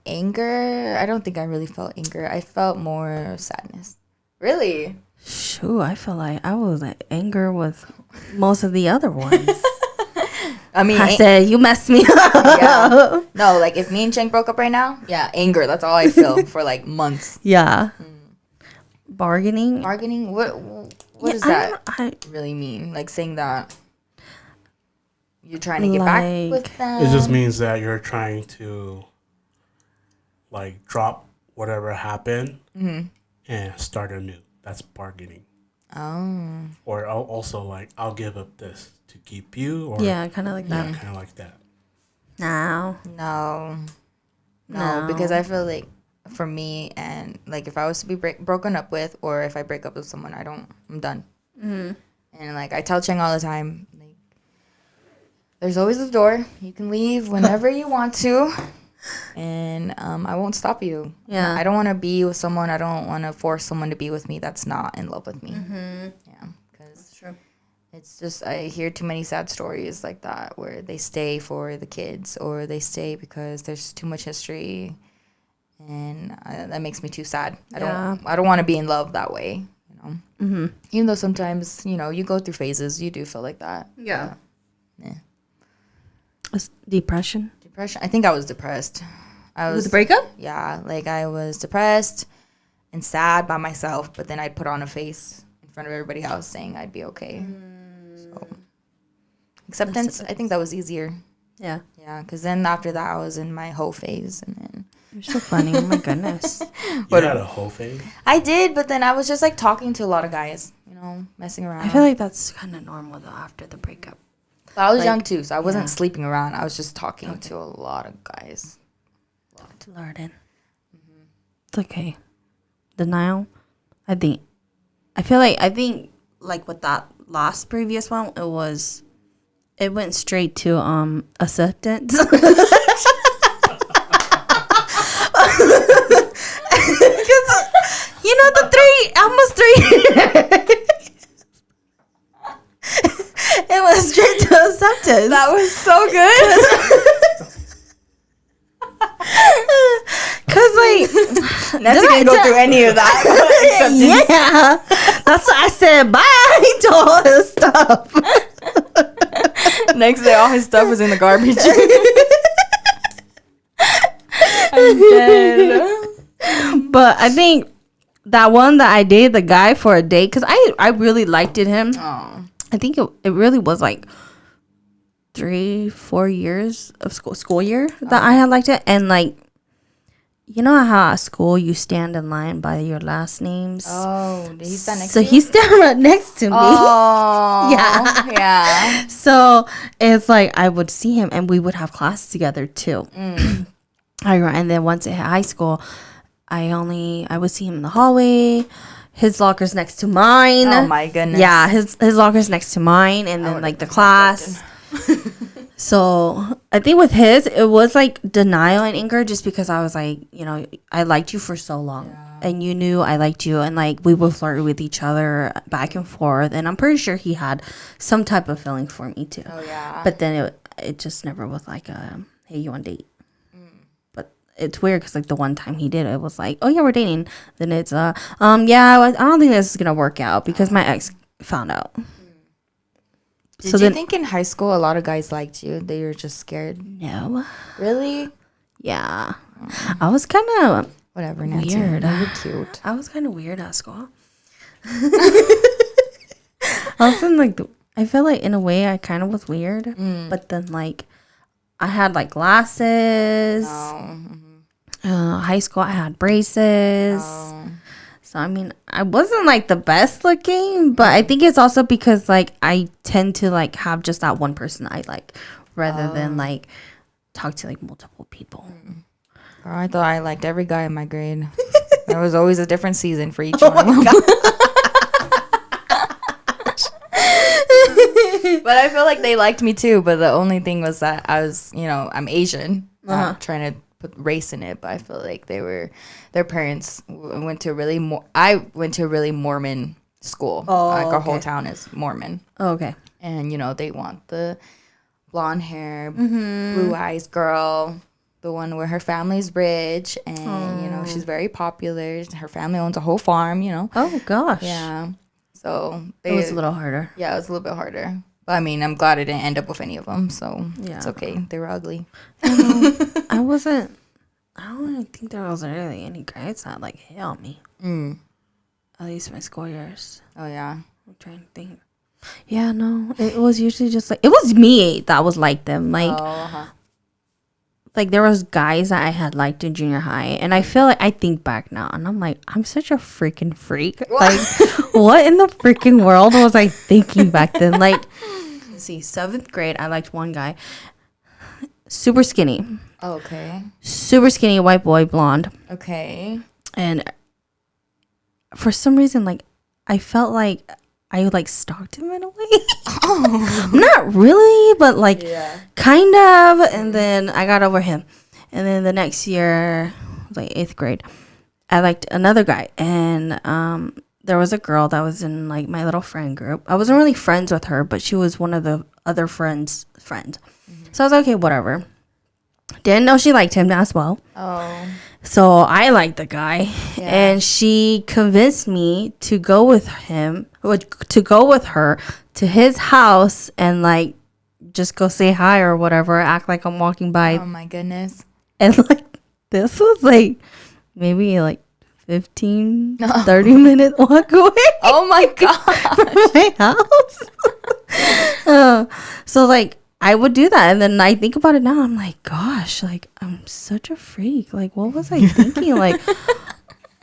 Anger. I don't think I really felt anger. I felt more sadness. Really? Shoot, I feel like I was anger with most of the other ones. I mean, I said, you messed me up. Yeah. No, like if me and Cheng broke up right now, yeah, anger. That's all I feel for like months. Yeah. Bargaining. Bargaining? What does that really mean? Like saying that you're trying to get back with them? It just means that you're trying to like drop whatever happened and start anew. That's bargaining. Oh. Or also like, I'll give up this to keep you. Or yeah, kind of like that. Kind of like that. No, because I feel like for me, and like if I was to be broken up with, or if I break up with someone, I'm done. And like I tell Cheng all the time, like there's always a door. You can leave whenever you want to, and I won't stop you. Yeah, I don't want to be with someone. I don't want to force someone to be with me that's not in love with me. Yeah, because true. It's just I hear too many sad stories like that where they stay for the kids or they stay because there's too much history. and that makes me too sad. I don't want to be in love that way, you know. Mm-hmm. Even though sometimes, you know, you go through phases, you do feel like that. Yeah. Yeah. It's depression. Depression. I think I was depressed. With the breakup? Yeah, like I was depressed and sad by myself, but then I'd put on a face in front of everybody else saying I'd be okay. So acceptance, I think that was easier. Yeah. Yeah, because then after that I was in my whole phase, and then You're so funny. Oh my goodness. You had a whole phase? I did, but then I was just like talking to a lot of guys, you know, messing around. I feel like that's kind of normal though after the breakup. But I was like, young too, so I wasn't sleeping around. I was just talking to a lot of guys. To learn. It's okay. Denial. I think with that last previous one, it went straight to acceptance. You know, almost 3 years. It went straight to acceptance. That was so good. Cause like Nancy didn't go through any of that. Yeah, that's why I said bye to all his stuff. Next day, all his stuff was in the garbage. I'm dead. But I think that one that I dated the guy for a date, because I really liked him. Oh. I think it really was like 3-4 years of school year that I had liked it. And like, you know how at school you stand in line by your last names? Oh, did he stand next so to you? he stood right next to me. Oh. Yeah. So it's like I would see him and we would have class together too. And then once at high school, I would see him in the hallway. His locker's next to mine. Oh my goodness. Yeah, his locker's next to mine, and then like the class. So I think with his, it was like denial and anger, just because I was like, you know, I liked you for so long, and you knew I liked you, and like we would flirt with each other back and forth, and I'm pretty sure he had some type of feeling for me too. Oh yeah. But then it just never was like, hey, you want to date? But it's weird because like the one time he did it was like, oh yeah, we're dating. Then it's yeah, I don't think this is gonna work out because my ex found out. Did you think in high school a lot of guys liked you? They were just scared? No. Really? Yeah. I was kind of Whatever, Nancy. weird. You're cute. I was kind of weird at school. I was in like, I feel like in a way I kind of was weird. But then like, I had like glasses. High school, I had braces. So, I mean, I wasn't like the best looking, but I think it's also because like I tend to like have just that one person I like rather than like talk to like multiple people. Girl, I thought I liked every guy in my grade. There was always a different season for each one of them. But I feel like they liked me too. But the only thing was that I was, you know, I'm Asian. Not trying to put race in it, but I feel like their parents went to a really Mormon school. Like our whole town is Mormon. Oh, okay. And, you know, they want the blonde hair, blue eyes girl, the one where her family's rich and, you know, she's very popular. Her family owns a whole farm, you know. Oh, gosh. Yeah. So It was a little harder. Yeah, it was a little bit harder. But I mean, I'm glad I didn't end up with any of them. So it's okay. They were ugly. I don't even think there was really any guys that like hit on me. At least my school years. Oh, yeah. I'm trying to think. Yeah, no. It was usually just like, it was me that was like them. Like, like there was guys that I had liked in junior high. And I feel like, I think back now and I'm like, I'm such a freaking freak. Like, what in the freaking world was I thinking back then? Like, let's see, 7th grade, I liked one guy. Super skinny. Okay. Super skinny white boy, blonde. Okay. And for some reason, like, I felt like I like stalked him in a way. Not really, but like kind of. And then I got over him. And then the next year, like 8th grade, I liked another guy. And there was a girl that was in like my little friend group. I wasn't really friends with her, but she was one of the other friends' friend. So I was like, okay, whatever. Didn't know she liked him as well. Oh. So I liked the guy, Yeah. and she convinced me to go with him, to go with her to his house and like just go say hi or whatever, act like I'm walking by. Oh my goodness. And like this was like maybe like 15, 30-minute walk away Oh my god. from my house. So like I would do that, and then I think about it now. I'm like, gosh, like I'm such a freak. Like, what was I thinking? Like,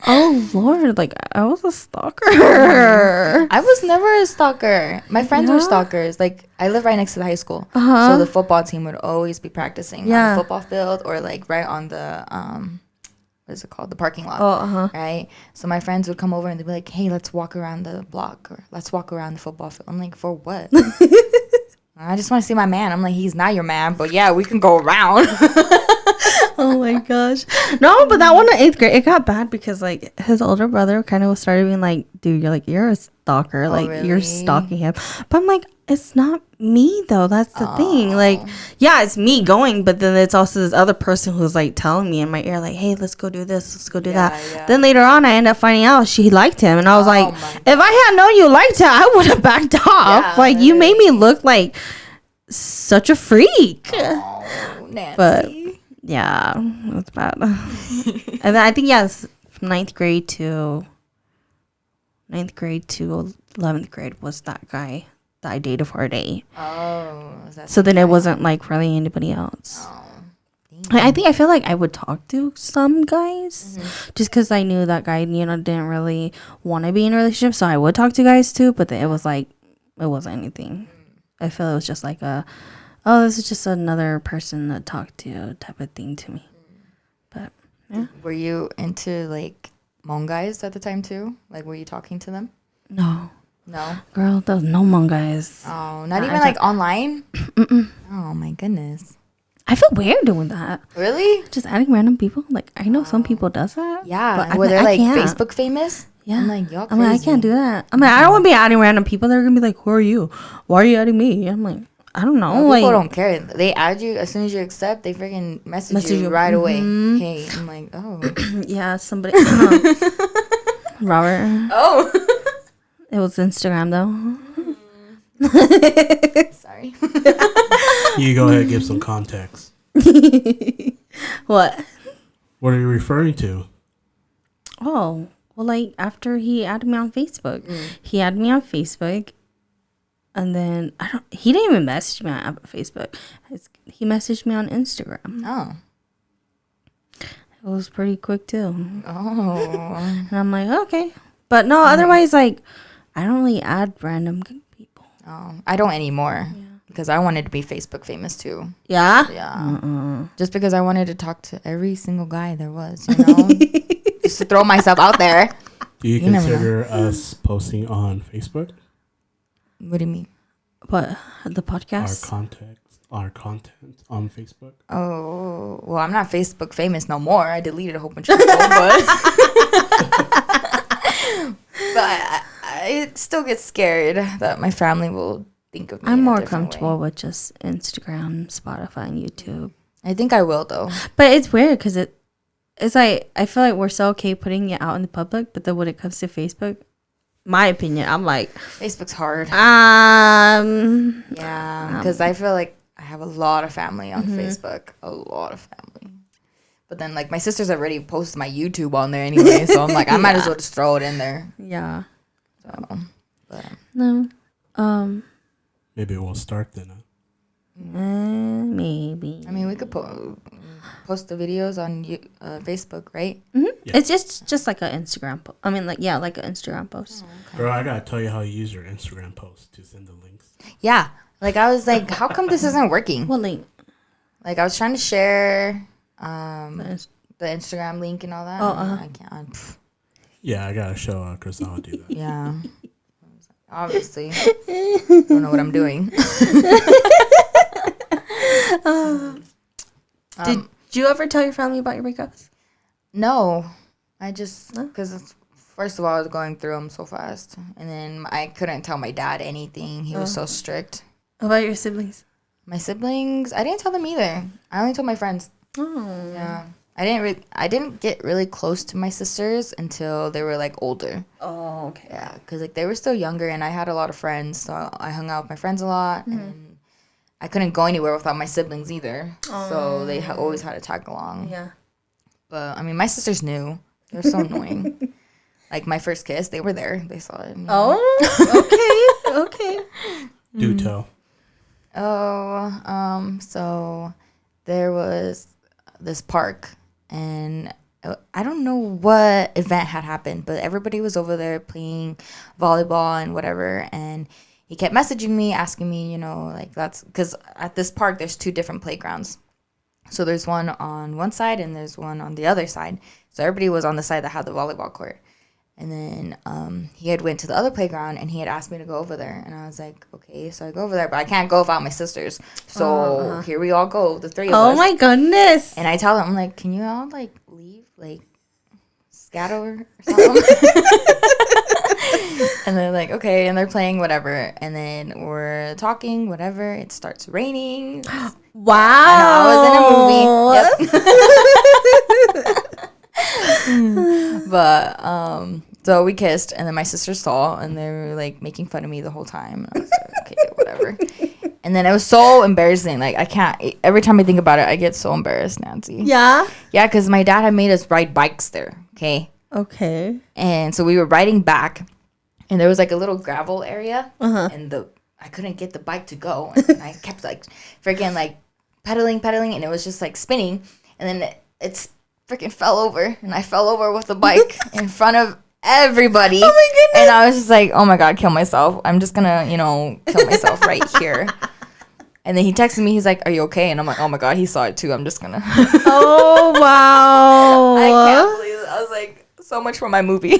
oh Lord, like I was a stalker. I was never a stalker. My friends were Yeah? stalkers. Like I live right next to the high school, Uh-huh. so the football team would always be practicing on Yeah. the football field or like right on the what is it called, the parking lot. Oh, Right. So my friends would come over and they'd be like, "Hey, let's walk around the block or let's walk around the football field." I'm like, "For what?" I just want to see my man. I'm like, he's not your man, but yeah, we can go around. oh my gosh. No, but that one in 8th grade, it got bad because like his older brother kind of started being like, dude, you're a stalker. Like you're really? stalking him. But I'm like, it's not me though. That's the thing. Like, yeah, it's me going, but then it's also this other person who's like telling me in my ear, like, hey, let's go do this, let's go do that. Yeah. Then later on I end up finding out she liked him, and I was like, my if I had known you liked him, I would have backed off. Yeah, like you made me look like such a freak. Oh, Nancy. But yeah, that's bad. And then I think yes, from 9th grade to 11th grade was that guy that I dated for a day. Oh, is that So then it wasn't like really anybody else. Oh, I feel like I would talk to some guys just because I knew that guy, didn't really want to be in a relationship. So I would talk to guys too, but then it was like, it wasn't anything. I feel it was just like this is just another person to talk to type of thing to me. But yeah. Were you into like Hmong guys at the time too? Like, were you talking to them? No. No. Girl, those no Hmong guys. Oh, not even like online? Oh my goodness. I feel weird doing that. Really? Just adding random people. Like, I know some people does that. Yeah. But Were they I like can't. Facebook famous? Yeah. I'm like, y'all I'm crazy. like, I can't do that. I'm like, I don't want to be adding random people. They're going to be like, who are you? Why are you adding me? I'm like, I don't know. Well, like, people don't care. They add you as soon as you accept. They freaking message you right away. Hey, I'm like, oh. yeah, somebody. Robert. Oh. It was Instagram, though. Sorry. You go ahead and give some context. What? What are you referring to? Oh, well, like after he added me on Facebook, and then he didn't even message me on Facebook. He messaged me on Instagram. Oh. It was pretty quick too. Oh. And I'm like, okay. But no, otherwise, like, I don't really add random people. Oh. I don't anymore. Yeah. Because I wanted to be Facebook famous too. Yeah? Yeah. Just because I wanted to talk to every single guy there was, just to throw myself out there. Do you consider us posting on Facebook? What do you mean? What? The podcast? Our content on Facebook? Oh, well, I'm not Facebook famous no more. I deleted a whole bunch of people, but I still get scared that my family will think of me. I'm in a more different comfortable way. with just Instagram, Spotify, and YouTube. I think I will though. But it's weird because it's like, I feel like we're so okay putting it out in the public, but then when it comes to Facebook, my opinion, I'm like, Facebook's hard. yeah, Because I feel like I have a lot of family on Facebook, a lot of family. But then like my sisters already posted my YouTube on there anyway, so I'm like, I might as well just throw it in there. yeah. So, but No, Maybe we'll start then. maybe. I mean, we could post the videos on Facebook, right? Yeah. It's just like an Instagram. I mean, like an Instagram post. Girl, I gotta tell you how you use your Instagram post to send the links. Yeah. Like I was like, how come this isn't working? What link? Like I was trying to share the Instagram link and all that. I can't. Yeah, I gotta show Krystal how to do that. Yeah. Obviously. Don't know what I'm doing. Did you ever tell your family about your breakups? No. I just, because first of all, I was going through them so fast. And then I couldn't tell my dad anything. He was so strict. What about your siblings? My siblings, I didn't tell them either. I only told my friends. Oh. Yeah. I didn't get really close to my sisters until they were like older. Oh, okay. Yeah, because like they were still younger, and I had a lot of friends, so I hung out with my friends a lot, and I couldn't go anywhere without my siblings either. So they always had to tag along. Yeah. But I mean, my sisters knew. They're so annoying. Like my first kiss, they were there. They saw it. Oh, okay. Okay. Do tell. So there was this park, and I don't know what event had happened, but everybody was over there playing volleyball and whatever, and he kept messaging me, asking me, like that's because at this park there's 2 different playgrounds. So there's one on one side and there's one on the other side. So everybody was on the side that had the volleyball court. And then he had went to the other playground, and he had asked me to go over there. And I was like, okay, so I go over there, but I can't go without my sisters. So here we all go, the 3 of us. Oh, my goodness. And I tell them, I'm like, can you all, like, leave? Like, scatter or something? And they're like, okay. And they're playing whatever. And then we're talking, whatever. It starts raining. Wow. I know, I was in a movie. Yep. But so we kissed, and then my sisters saw, and they were like making fun of me the whole time. And I was like, okay, whatever. And then it was so embarrassing. Like I can't. Every time I think about it, I get so embarrassed, Nancy. Yeah. Yeah, because my dad had made us ride bikes there. Okay. Okay. And so we were riding back, and there was like a little gravel area, and I couldn't get the bike to go, and I kept like freaking like pedaling, and it was just like spinning, and then it's freaking fell over, and I fell over with the bike in front of everybody. Oh my goodness. And I was just like, oh my God, kill myself. I'm just gonna, kill myself right here. And then he texted me, he's like, are you okay? And I'm like, oh my God, he saw it too. I'm just gonna. Oh, wow. I can't believe it. I was like, so much for my movie.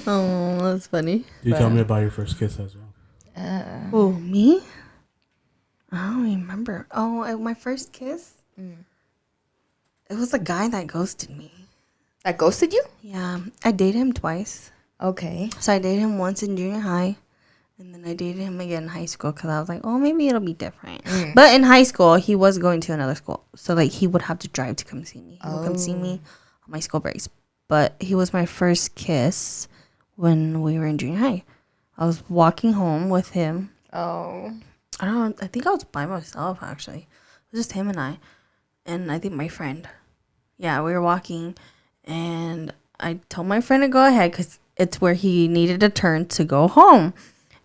Oh, that's funny. You tell me about your first kiss as well. Oh, me? I don't remember. Oh, my first kiss? It was a guy that ghosted me. That ghosted you? Yeah. I dated him twice. Okay. So I dated him once in junior high. And then I dated him again in high school because I was like, oh, maybe it'll be different. But in high school, he was going to another school. So, like, he would have to drive to come see me. He would come see me on my school breaks. But he was my first kiss when we were in junior high. I was walking home with him. Oh. I think I was by myself, actually. It was just him and I. And I think my friend. Yeah, we were walking. And I told my friend to go ahead because it's where he needed to turn to go home.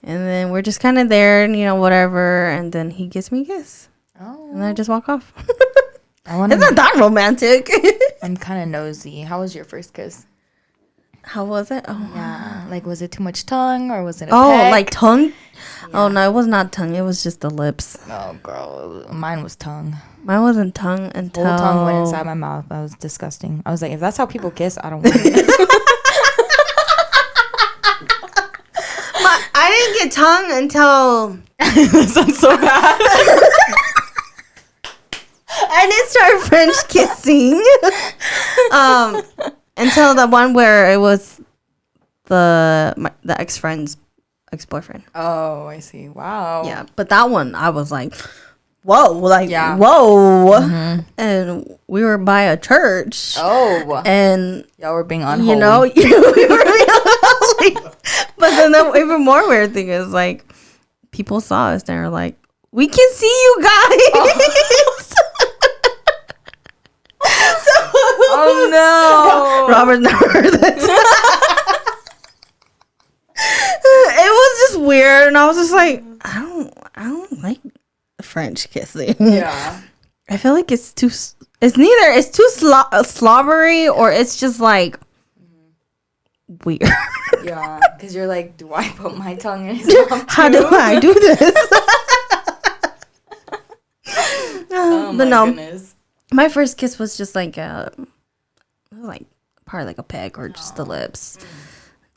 And then we're just kind of there and, whatever. And then he gives me a kiss. Oh. And I just walk off. It's not that romantic. I'm kind of nosy. How was your first kiss? How was it? Oh, yeah. Like, was it too much tongue or was it a peck? like tongue? Yeah. Oh, no, it was not tongue. It was just the lips. Oh, girl. Mine was tongue. Mine wasn't tongue until... Whole tongue went inside my mouth. That was disgusting. I was like, if that's how people kiss, I don't want it. I didn't get tongue until... That sounds so bad. I didn't start French kissing until the one where it was the ex-boyfriend. Oh, I see. Wow. Yeah, but that one I was like, whoa, Mm-hmm. And we were by a church. Oh, and y'all were being unholy. we were being unholy. But then the even more weird thing is like, people saw us and they were like, we can see you guys. Oh no, Robert never heard this. It was just weird, and I was just like, I don't like French kissing. Yeah, I feel like it's too slobbery, or it's just like weird. Yeah, because you're like, do I put my tongue in his mouth? How do I do this? Oh but my no, goodness. my first kiss was just like probably like a peck or just the lips.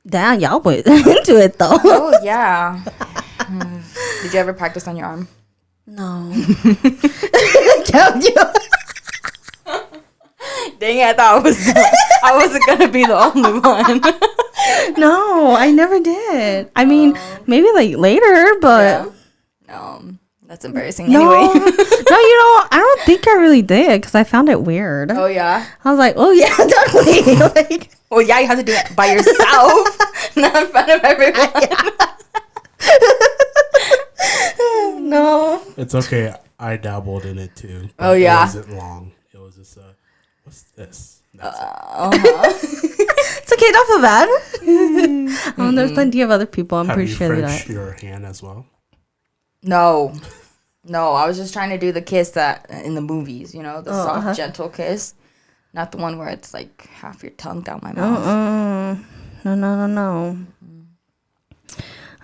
Damn, y'all went into it though. Oh yeah. Did you ever practice on your arm? No. Dang it, I thought I wasn't gonna be the only one. No, I never did. I mean, maybe like later, but yeah. No. That's embarrassing. No, Anyway. no, I don't think I really did because I found it weird. Oh yeah. I was like, oh yeah, totally. Like, Well, yeah, you have to do it by yourself, not in front of everyone. No. It's okay. I dabbled in it too. Oh, yeah. It wasn't long. It was just what's this? That's it's okay, don't feel bad. There's plenty of other people. I'm Have pretty you sure Frenched that. your hand as well? No, I was just trying to do the kiss that in the movies, you know, the soft, gentle kiss, not the one where it's like half your tongue down my mouth. No.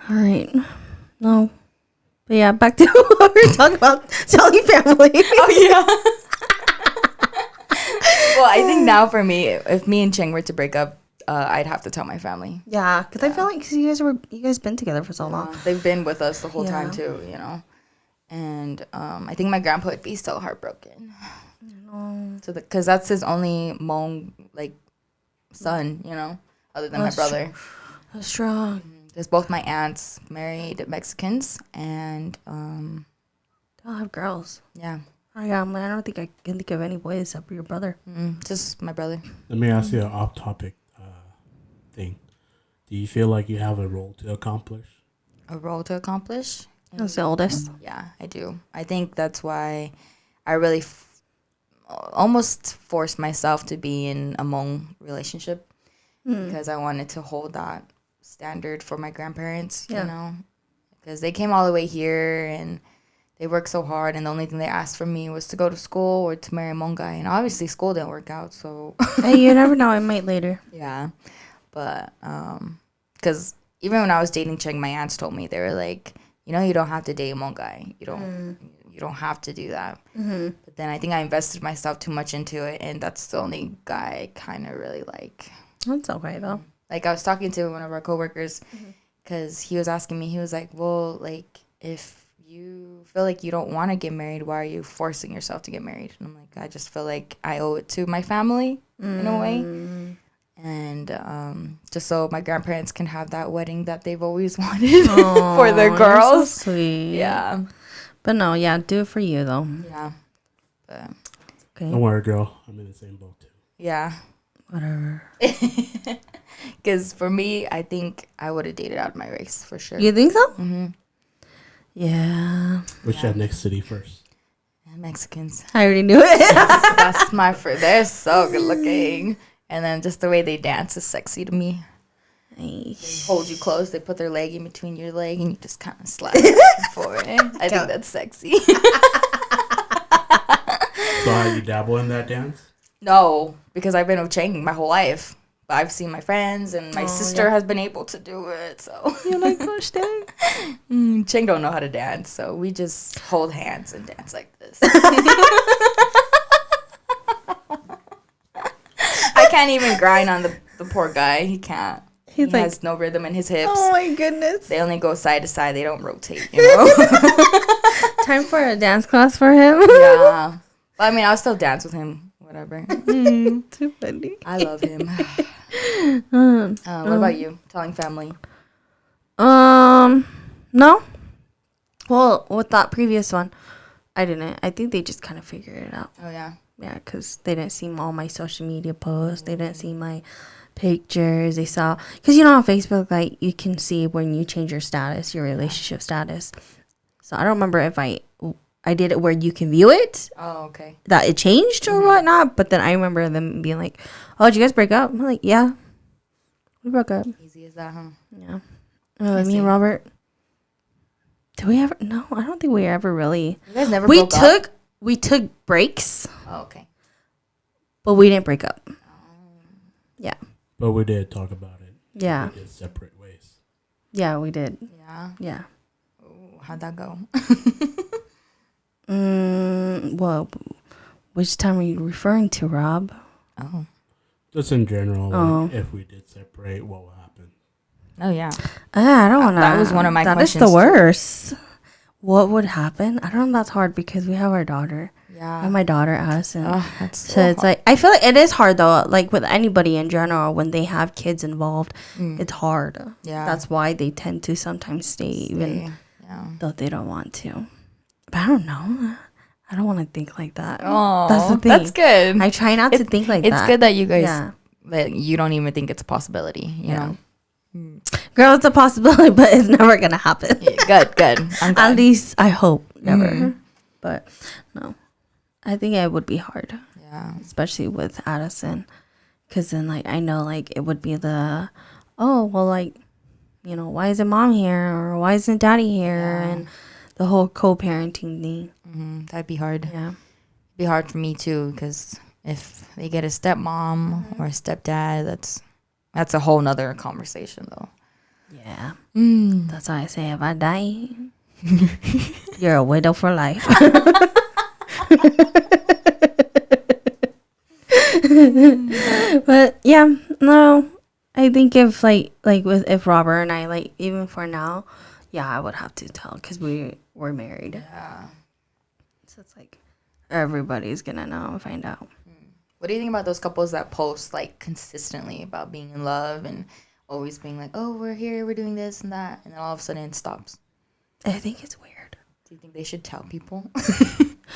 All right, no. But yeah, back to what we were talking about, telling family. Oh yeah. Well, I think now for me, if me and Cheng were to break up, I'd have to tell my family. Yeah, because I feel like because you guys been together for so long. They've been with us the whole time too, you know. And I think my grandpa would be so heartbroken. So because that's his only Hmong like son, you know, other than my brother. That's strong. Because both my aunts married Mexicans, and I'll have girls. yeah, I don't think I can think of any boys except for your brother. just my brother. Let me ask you an off-topic thing. Do you feel like you have a role to accomplish? A role to accomplish. That's the oldest. Yeah, I do. I think that's why I really almost forced myself to be in a Hmong relationship because I wanted to hold that standard for my grandparents, you know, because they came all the way here and they worked so hard, and the only thing they asked from me was to go to school or to marry a Hmong guy, and obviously school didn't work out, so Hey, you never know, it might later. yeah. But because even when I was dating Cheng, my aunts told me, they were like, you know, you don't have to date a Hmong guy, you don't have to do that. But then I think I invested myself too much into it, and that's the only guy I kind of really like. That's okay though. Like, I was talking to one of our coworkers because he was asking me, he was like, well, like, if you feel like you don't want to get married, why are you forcing yourself to get married? And I'm like, I just feel like I owe it to my family in a way. And just so my grandparents can have that wedding that they've always wanted for their girls. So sweet. Yeah. But no, yeah, do it for you though. Yeah. But, Okay. Don't worry, girl. I'm in the same boat too. yeah. Whatever. Because for me, I think I would have dated out of my race for sure. You think so? Mm-hmm. Yeah. Which ethnicity first? Mexicans. I already knew it. That's my they're so good looking. And then just the way they dance is sexy to me. They hold you close. They put their leg in between your leg and you just kind of slide back and forth. I think that's sexy. So have you dabble in that dance? No, because I've been with Cheng my whole life. But I've seen my friends, and my sister has been able to do it. So You like Coach Day? Cheng don't know how to dance, so we just hold hands and dance like this. I can't even grind on the poor guy. He can't. He He's like, has no rhythm in his hips. oh my goodness. They only go side to side. They don't rotate, you know? Time for a dance class for him. Yeah. But I mean, I'll still dance with him. Whatever. Too funny. I love him. What about you? Telling family? No. Well, with that previous one, I didn't. I think they just kind of figured it out. Oh, yeah. Yeah, because they didn't see all my social media posts. They didn't see my pictures. They saw, because you know on Facebook, like you can see when you change your status, your relationship status. So I don't remember if I did it where you can view it. Oh, okay. That it changed or whatnot. But then I remember them being like, "Oh, did you guys break up?" I'm like, "Yeah, we broke up." Easy as that, huh? Yeah. Me and Robert. Did we ever? No, I don't think we ever really. You guys never broke up? We took breaks, Oh, okay. but we didn't break up. Yeah. But we did talk about it. Yeah. We did separate ways. Yeah, we did. Yeah. Yeah. Ooh, how'd that go? Well, which time are you referring to, Rob? Oh. Just in general, Oh. like, if we did separate, what would happen? Oh, yeah. I don't want to. That was one of my questions. That is the worst. What would happen? I don't know. That's hard because we have our daughter. Yeah. And my daughter, Addison. Oh, that's So it's like, I feel like it is hard though. Like with anybody in general, when they have kids involved, it's hard. Yeah. That's why they tend to sometimes stay even Yeah. though they don't want to. But I don't know. I don't want to think like that. Oh, that's the thing. That's good. I try not to think like that. It's good that you guys, Yeah. that you don't even think it's a possibility, you know? Girl, it's a possibility, but it's never going to happen. Yeah, good. I'm glad. At least I hope never. But no, I think it would be hard. Yeah. Especially with Addison. Because then, like, I know, like, it would be the, oh, well, like, you know, why isn't mom here? Or why isn't daddy here? And the whole co-parenting thing. That'd be hard. Yeah. It'd be hard for me, too, because if they get a stepmom or a stepdad, that's a whole nother conversation, though. Yeah. That's why I say if I die, you're a widow for life. But yeah, no, I think if if Robert and I, like, even for now, yeah, I would have to tell because we're married. Yeah. So it's like everybody's gonna know and find out. What do you think about those couples that post, like, consistently about being in love and always being like, oh, we're here, we're doing this and that, and then all of a sudden it stops? I think it's weird. Do you think they should tell people?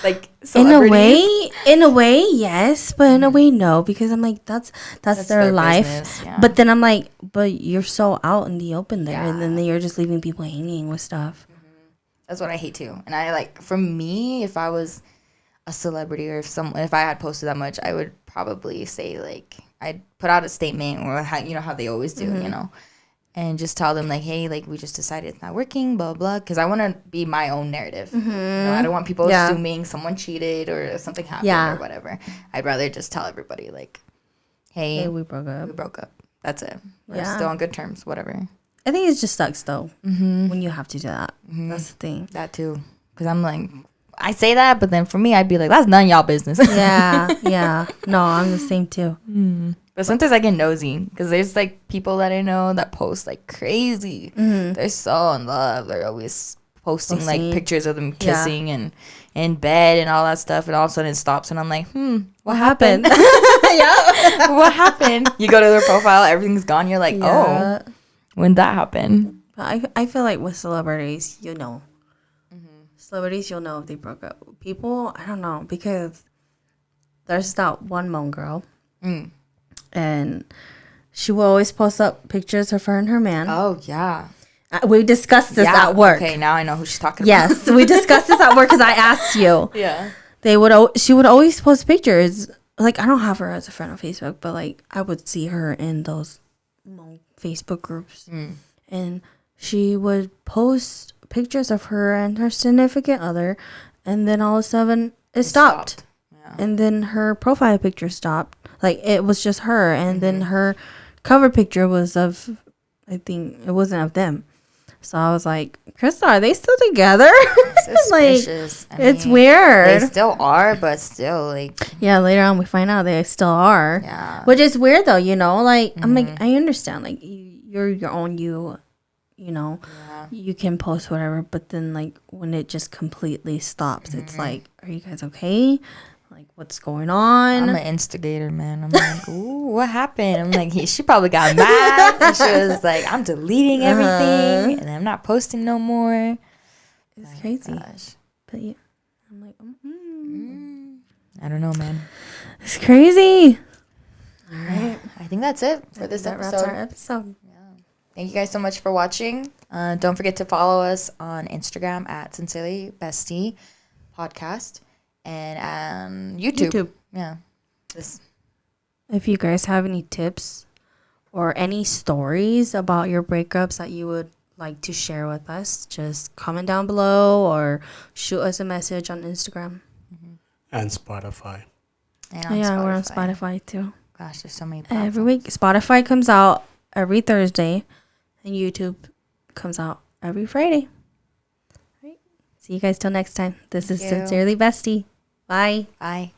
Like, in a way, yes, but in a way, no, because I'm like, that's their life. Business, yeah. But then I'm like, but you're so out in the open there, and then you're just leaving people hanging with stuff. That's what I hate too. And I, like, for me, if I was a celebrity or if I had posted that much, I would probably say, like, I'd put out a statement or how they always do, you know, and just tell them, like, hey, like, we just decided it's not working, blah blah, because I want to be my own narrative. You know, I don't want people assuming someone cheated or something happened or whatever. I'd rather just tell everybody, like, hey, we broke up. We broke up. That's it. We're still on good terms. Whatever. I think it just sucks though when you have to do that. That's the thing. That too, because I'm like, I say that, but then for me, I'd be like, that's none of y'all business. Yeah. No, I'm the same too. But sometimes I get nosy because there's, like, people that I know that post like crazy. They're so in love. They're always posting like pictures of them kissing and in bed and all that stuff. And all of a sudden it stops, and I'm like, what happened? What happened? You go to their profile, everything's gone. You're like, oh, when that happened? I feel like with celebrities, you know. Celebrities, you'll know if they broke up. People, I don't know, because there's that one Moan girl, and she will always post up pictures of her and her man. Oh, yeah. We discussed this at work. Okay, now I know who she's talking about. Yes, we discussed this at work because I asked you. Yeah. She would always post pictures. Like, I don't have her as a friend on Facebook, but, like, I would see her in those Facebook groups. And she would post pictures of her and her significant other, and then all of a sudden it stopped. Yeah. And then her profile picture stopped. Like, it was just her, and then her cover picture was of, I think it wasn't of them. So I was like, Krystal, are they still together? Suspicious. Like, it's weird. They still are, but still, like, yeah, later on we find out they still are. Yeah. Which is weird though, you know, like, I'm like, I understand, like, you're your own you know, you can post whatever, but then, like, when it just completely stops, it's like, are you guys okay? Like, what's going on? I'm an instigator, man. I'm like, ooh, what happened? I'm like, she probably got mad. And she was like, I'm deleting everything, and I'm not posting no more. It's crazy. Gosh. But yeah, I'm like, I don't know, man. It's crazy. All right. I think that's it for this episode. Wraps our episode. Thank you guys so much for watching. Don't forget to follow us on Instagram at Sincerely Bestie Podcast and on YouTube. Yeah. If you guys have any tips or any stories about your breakups that you would like to share with us, just comment down below or shoot us a message on Instagram. And Spotify. We're on Spotify too. Gosh, there's so many platforms. Every week. Spotify comes out every Thursday. And YouTube comes out every Friday. All right. See you guys till next time. This is Sincerely Bestie. Bye. Bye.